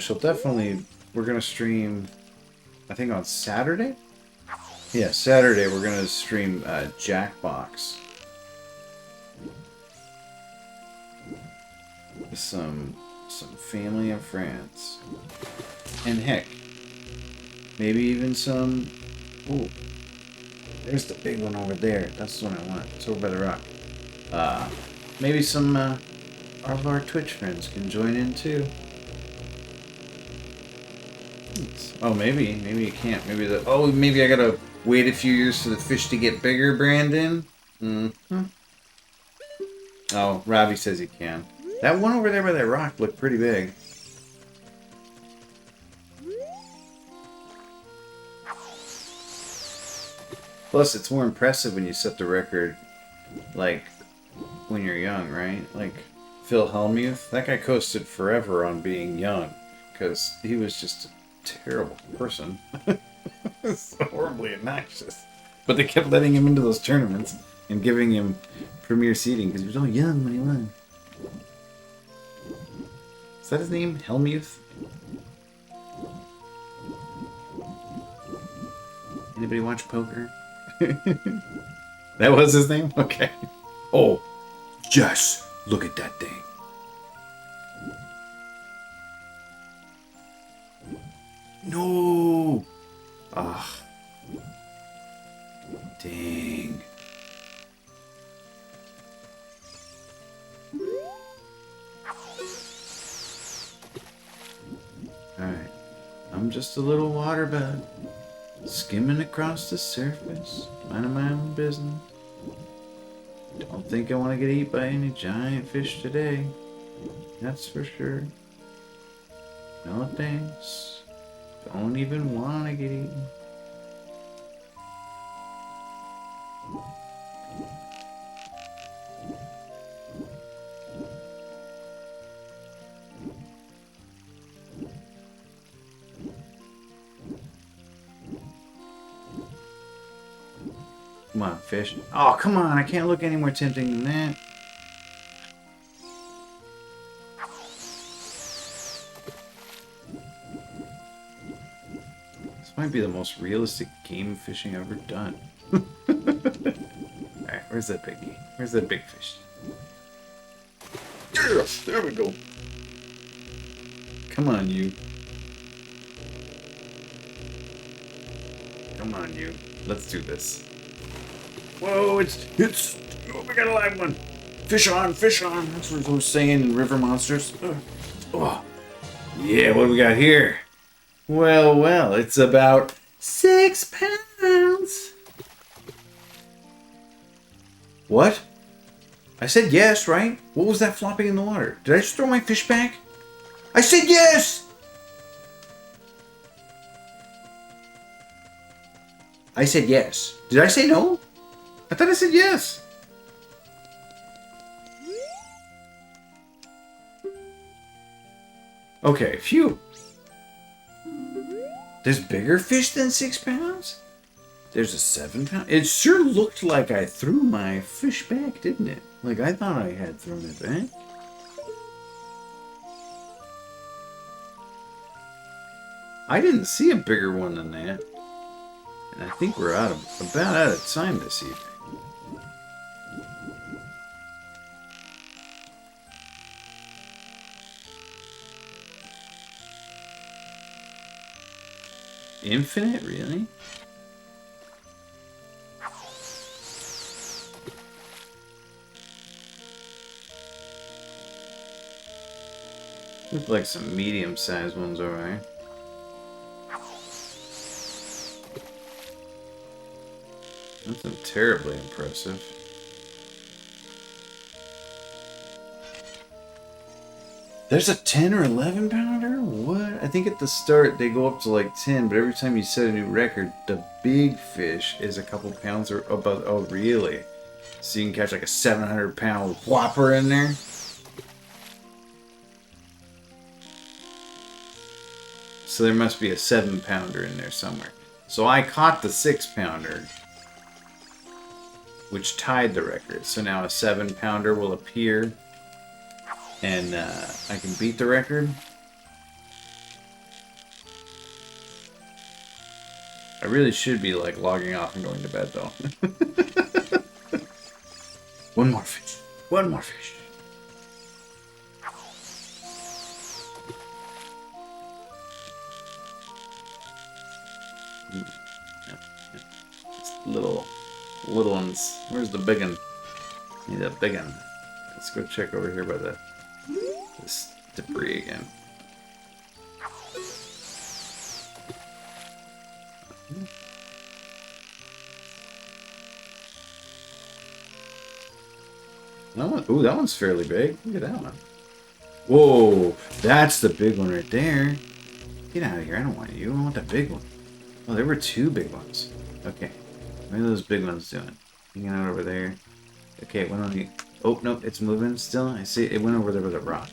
we're going to stream, I think on Saturday? Yeah, Saturday we're going to stream Jackbox. With some family and friends. And heck, maybe even some... Ooh, there's the big one over there. That's the one I want. It's over by the rock. Maybe some of our Twitch friends can join in too. Oh, maybe you can't. Maybe I gotta wait a few years for the fish to get bigger, Brandon. Oh, Robbie says he can. That one over there by that rock looked pretty big. Plus, it's more impressive when you set the record, like, when you're young, right? Like, Phil Hellmuth, that guy coasted forever on being young, because he was just a terrible person. It's horribly obnoxious. But they kept letting him into those tournaments and giving him premier seating, because he was all young when he won. Is that his name? Hellmuth? Anybody watch poker? That was his name? Okay. Oh, yes! Look at that thing. No! Ah. Dang. Alright. I'm just a little water bug. Skimming across the surface. Minding my own business. Don't think I want to get eaten by any giant fish today. That's for sure. No thanks. Don't even want to get eaten. Come on, fish. Oh, come on. I can't look any more tempting than that. This might be the most realistic game fishing I've ever done. Alright, where's that biggie? Where's that big fish? Yes, there we go. Come on, you. Come on, you. Let's do this. Whoa, it's, oh, we got a live one. Fish on, fish on. That's what I was saying in River Monsters. Oh, yeah, what do we got here? Well, it's about 6 pounds. What? I said yes, right? What was that flopping in the water? Did I just throw my fish back? I said yes! I said yes. Did I say no? I thought I said yes. Okay, phew. There's bigger fish than 6 pounds? There's a 7 pound? It sure looked like I threw my fish back, didn't it? Like I thought I had thrown it back. I didn't see a bigger one than that. And I think we're about out of time this evening. Infinite, really? Look like some medium-sized ones, alright. Nothing terribly impressive. There's a 10 or 11 pounder? What? I think at the start they go up to like 10, but every time you set a new record, the big fish is a couple pounds or above. Oh, really? So you can catch like a 700-pound whopper in there? So there must be a 7-pounder in there somewhere. So I caught the 6-pounder, which tied the record. So now a 7-pounder will appear. And I can beat the record. I really should be like logging off and going to bed though. One more fish. One more fish. Little ones. Where's the big one? Need that big one. Let's go check over here by this debris again. That one, ooh, that one's fairly big. Look at that one. Whoa, that's the big one right there. Get out of here. I don't want you. I want the big one. Oh, there were 2 big ones. Okay. What are those big ones doing? Hanging out over there. Okay, it went on the... Oh, no, it's moving still. I see it went over there with a rock.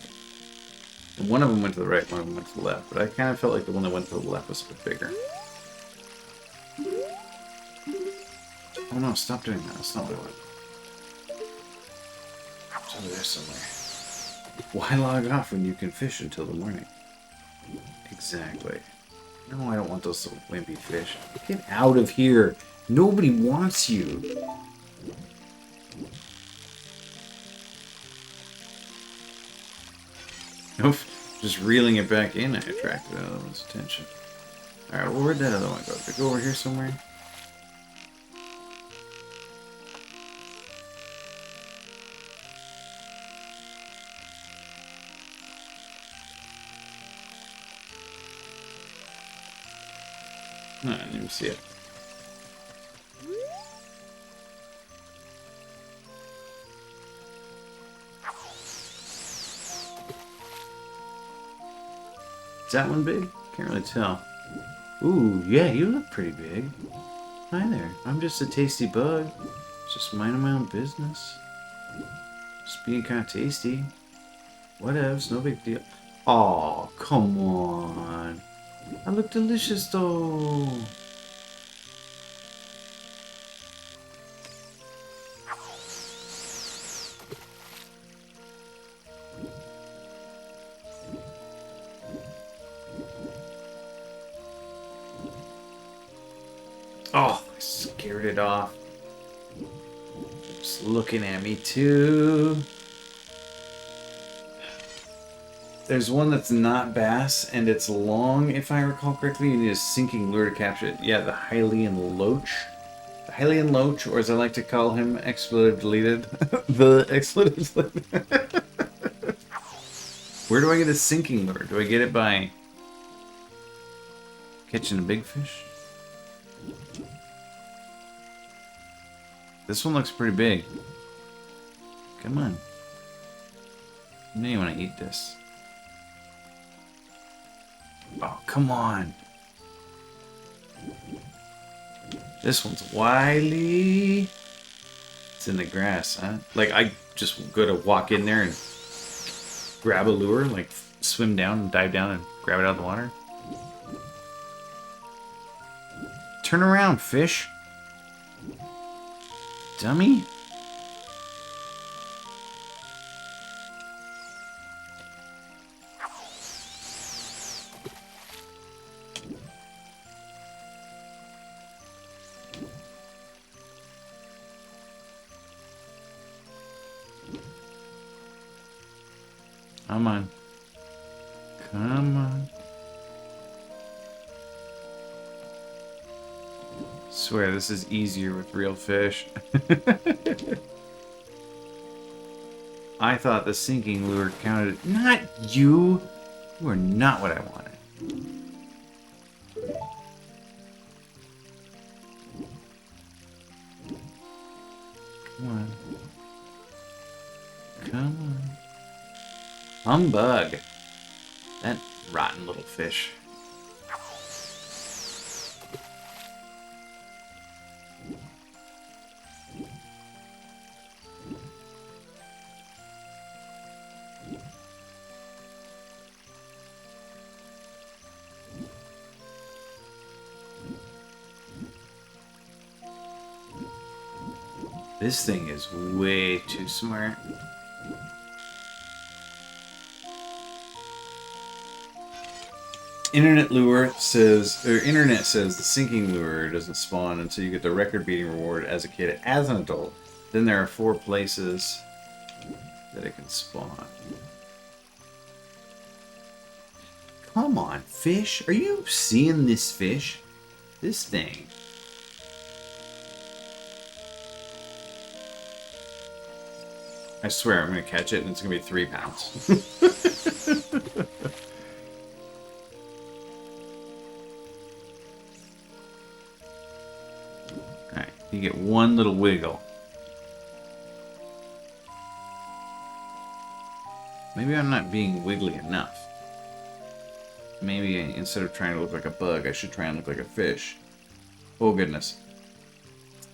And one of them went to the right, one of them went to the left. But I kind of felt like the one that went to the left was a bit bigger. Oh no, stop doing that. That's not what I want. It's over there somewhere. Why log off when you can fish until the morning? Exactly. No, I don't want those little wimpy fish. Get out of here. Nobody wants you. Nope. Just reeling it back in, I attracted everyone's attention. Alright, well, where'd that other one go? Did it go over here somewhere? No, I didn't even see it. Is that one big? Can't really tell. Ooh, yeah, you look pretty big. Hi there. I'm just a tasty bug. Just minding my own business. Just being kind of tasty. Whatevs, no big deal. Oh, come on. I look delicious though. Oh, I scared it off. It's looking at me too. There's one that's not bass, and it's long, if I recall correctly. You need a sinking lure to capture it. Yeah, the Hylian Loach. The Hylian Loach, or as I like to call him, expletive deleted. The expletive deleted. Where do I get a sinking lure? Do I get it by catching a big fish? This one looks pretty big. Come on. You know you want to eat this. Oh, come on. This one's wily. It's in the grass, huh? Like, I just go to walk in there and grab a lure, like swim down and dive down and grab it out of the water. Turn around, fish. Dummy. Come on. Come on. Swear this is easier with real fish. I thought the sinking lure counted. Not you! You are not what I wanted. Come on. Come on. Humbug. That rotten little fish. This thing is way too smart. Internet says the sinking lure doesn't spawn until you get the record-beating reward as a kid. As an adult, then there are 4 places that it can spawn. Come on, fish. Are you seeing this fish? This thing. I swear I'm going to catch it and it's going to be 3 pounds. Alright, you get one little wiggle. Maybe I'm not being wiggly enough. Maybe instead of trying to look like a bug, I should try and look like a fish. Oh goodness.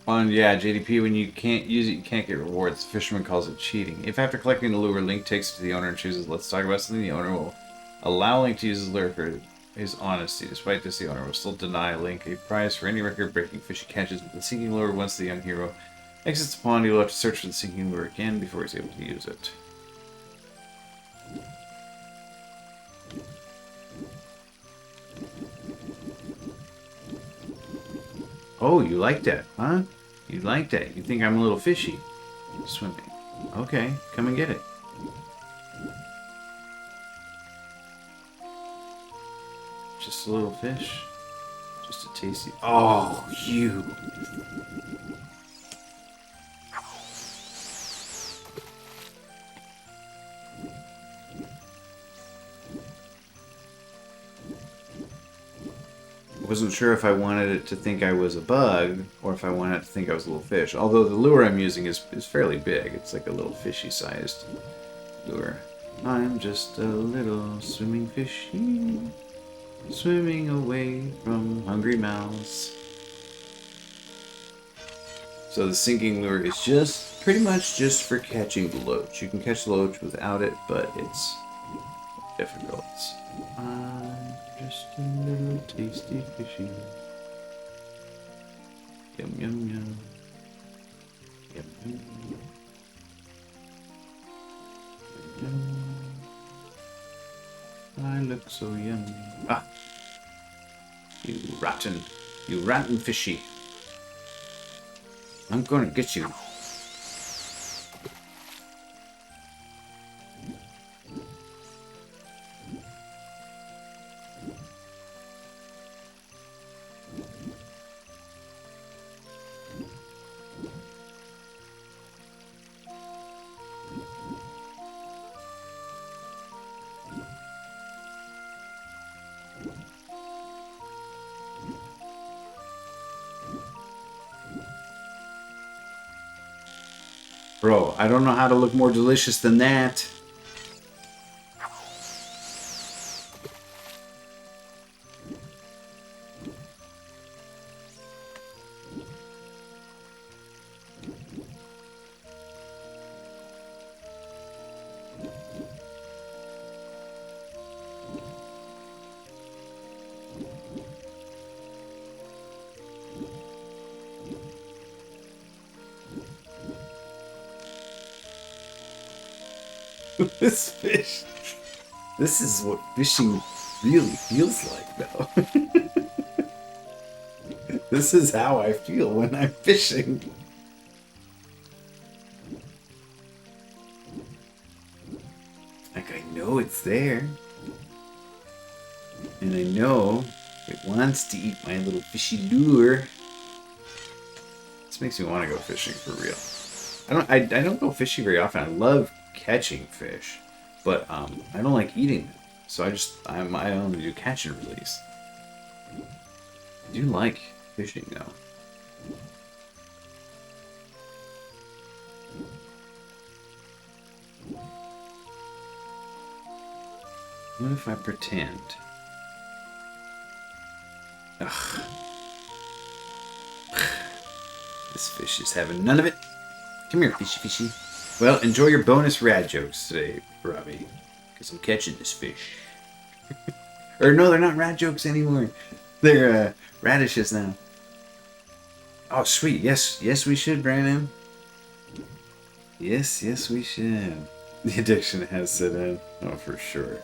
Yeah, JDP, when you can't use it, you can't get rewards. The fisherman calls it cheating. If after collecting the lure, Link takes it to the owner and chooses, let's talk about something, the owner will allow Link to use his lure for his honesty. Despite this, the owner will still deny Link a prize for any record-breaking fish he catches with the sinking lure. Once the young hero exits the pond, he will have to search for the sinking lure again before he's able to use it. Oh, you like that, huh? You like that. You think I'm a little fishy. Swimming. Okay, come and get it. Just a little fish. Just a tasty. Oh, you. I wasn't sure if I wanted it to think I was a bug or if I wanted it to think I was a little fish. Although the lure I'm using is fairly big. It's like a little fishy-sized lure. I'm just a little swimming fishy, swimming away from hungry mouths. So the sinking lure is just pretty much just for catching the loach. You can catch the loach without it, but it's difficult. I'm just a little tasty fishy. Yum yum yum. Yum yum yum. Yum. I look so yummy. Ah! You rotten fishy. I'm gonna get you. Bro, I don't know how to look more delicious than that. This fish. This is what fishing really feels like, though. This is how I feel when I'm fishing. Like, I know it's there. And I know it wants to eat my little fishy lure. This makes me want to go fishing for real. I don't go fishing very often. I love catching fish, but I don't like eating them. So I only do catch and release. I do like fishing though. What if I pretend? Ugh. This fish is having none of it. Come here, fishy fishy. Well, enjoy your bonus rad jokes today, Robbie. Because I'm catching this fish. Or no, they're not rad jokes anymore. They're radishes now. Oh, sweet. Yes, we should, Brandon. Yes, we should. The addiction has set in. Oh, for sure.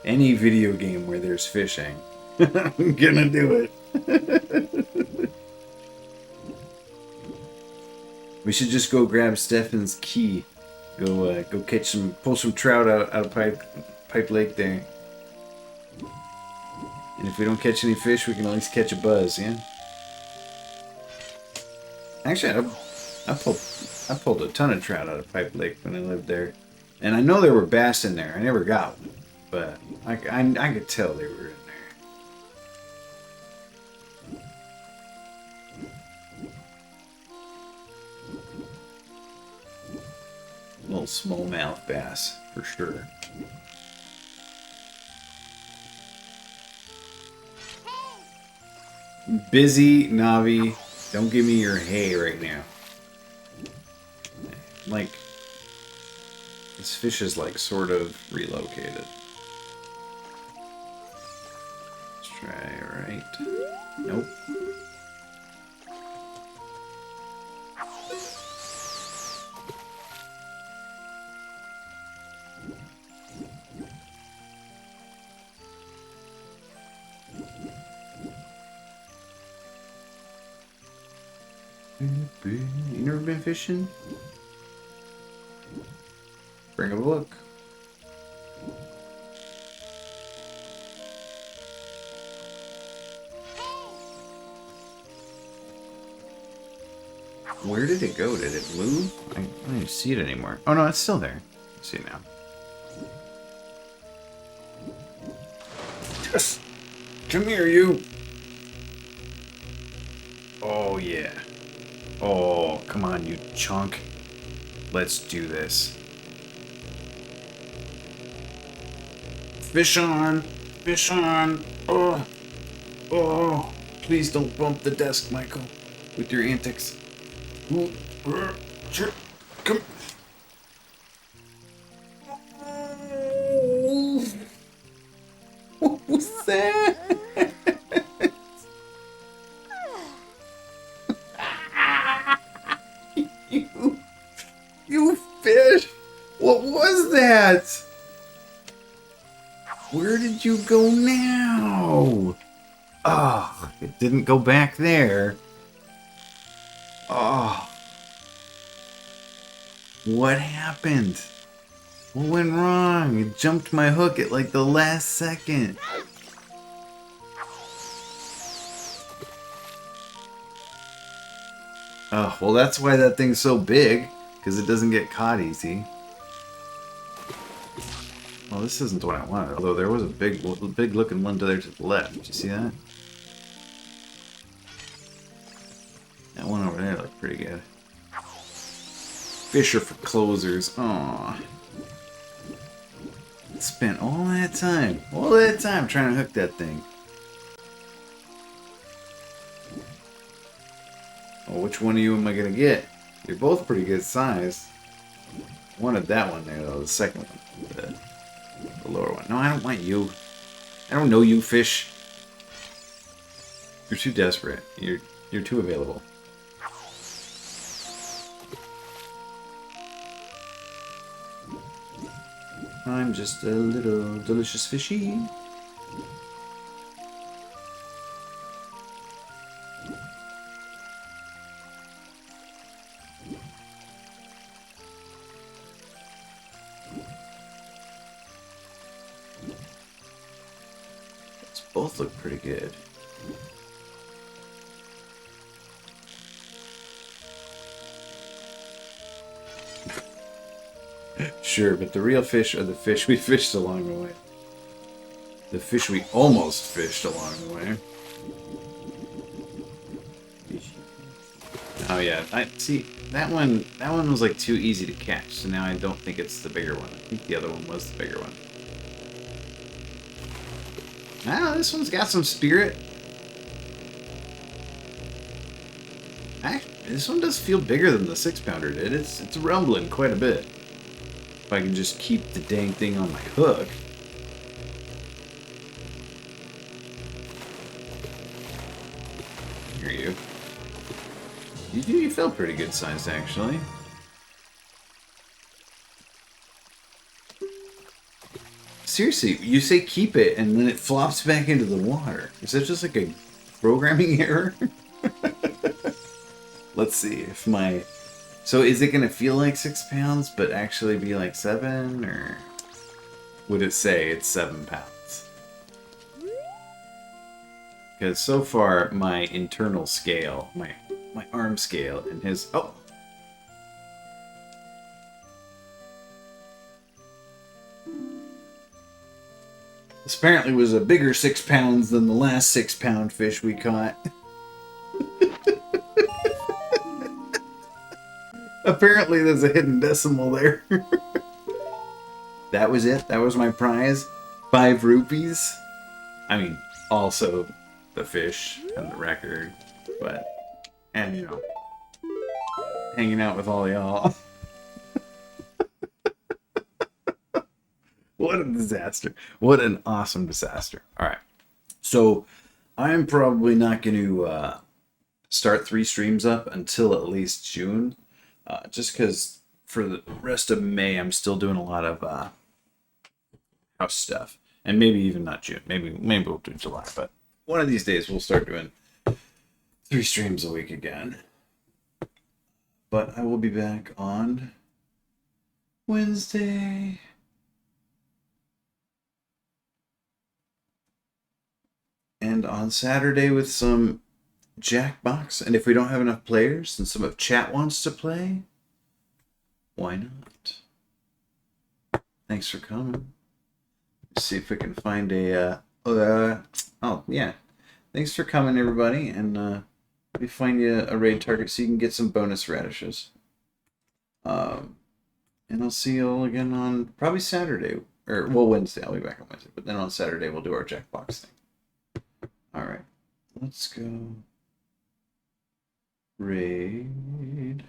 Any video game where there's fishing, I'm gonna do it. We should just go grab Stefan's key. Go catch pull some trout out of Pipe Lake there. And if we don't catch any fish, we can at least catch a buzz, yeah? Actually, I pulled a ton of trout out of Pipe Lake when I lived there. And I know there were bass in there. I never got one. But I could tell they were in there. Little smallmouth bass, for sure. Busy, Navi. Don't give me your hay right now. Like, this fish is like sort of relocated. Let's try right. Nope. You never been fishing? Bring a book. Where did it go? Did it move? I don't even see it anymore. Oh no, it's still there. I see it now. Yes! Come here, you! Oh, yeah. Oh, come on, you chunk. Let's do this. Fish on! Fish on! Oh! Oh! Please don't bump the desk, Michael, with your antics. Ooh, sure. Come. What was that? You fish! What was that? Where did you go now? Oh, it didn't go back there. Oh. What happened? What went wrong? It jumped my hook at like the last second. Oh, well that's why that thing's so big. Because it doesn't get caught easy. Well, this isn't what I wanted. Although there was a big looking one there to the left. Did you see that? That one over there looked pretty good. Fisher for closers. Aww. Spent all that time trying to hook that thing. Well, which one of you am I gonna get? You're both pretty good size. I wanted that one there though, the second one. The lower one. No, I don't want you. I don't know you, fish. You're too desperate. You're too available. I'm just a little delicious fishy. These both look pretty good. Sure, but the real fish are the fish we fished along the way. The fish we almost fished along the way. Oh yeah, I see that one was like too easy to catch, so now I don't think it's the bigger one. I think the other one was the bigger one. Ah, this one's got some spirit. Actually, this one does feel bigger than the 6-pounder did. It's rumbling quite a bit. If I can just keep the dang thing on my hook. Here you. You felt pretty good sized, actually. Seriously, you say keep it, and then it flops back into the water. Is that just like a programming error? Let's see if my... So is it going to feel like 6 pounds, but actually be like 7, or would it say it's 7 pounds? Because so far, my internal scale, my arm scale, and his... Oh! This apparently was a bigger 6 pounds than the last 6-pound fish we caught. Apparently there's a hidden decimal there. That was it? That was my prize? 5 rupees? I mean, also the fish and the record, but... And, you know, hanging out with all y'all. What a disaster. What an awesome disaster. Alright. So, I'm probably not going to start 3 streams up until at least June. Just because for the rest of May, I'm still doing a lot of house stuff. And maybe even not June. Maybe we'll do July. But one of these days, we'll start doing 3 streams a week again. But I will be back on Wednesday. And on Saturday with some Jackbox. And if we don't have enough players and some of chat wants to play, why not? Thanks for coming. Let's see if we can find a... oh, yeah. Thanks for coming, everybody. And let me find you a raid target so you can get some bonus radishes. And I'll see you all again on probably Saturday. Or, well, Wednesday. I'll be back on Wednesday. But then on Saturday, we'll do our Jackbox thing. Alright. Let's go. Raid.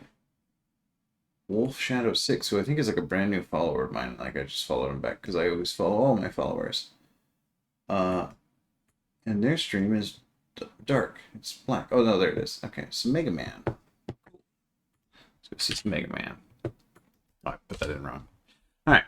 Wolf Shadow 6, who I think is like a brand new follower of mine. Like, I just followed him back because I always follow all my followers. And their stream is dark. It's black. Oh, no, there it is. Okay, so Mega Man. Let's go see some Mega Man. Oh, I put that in wrong. Alright.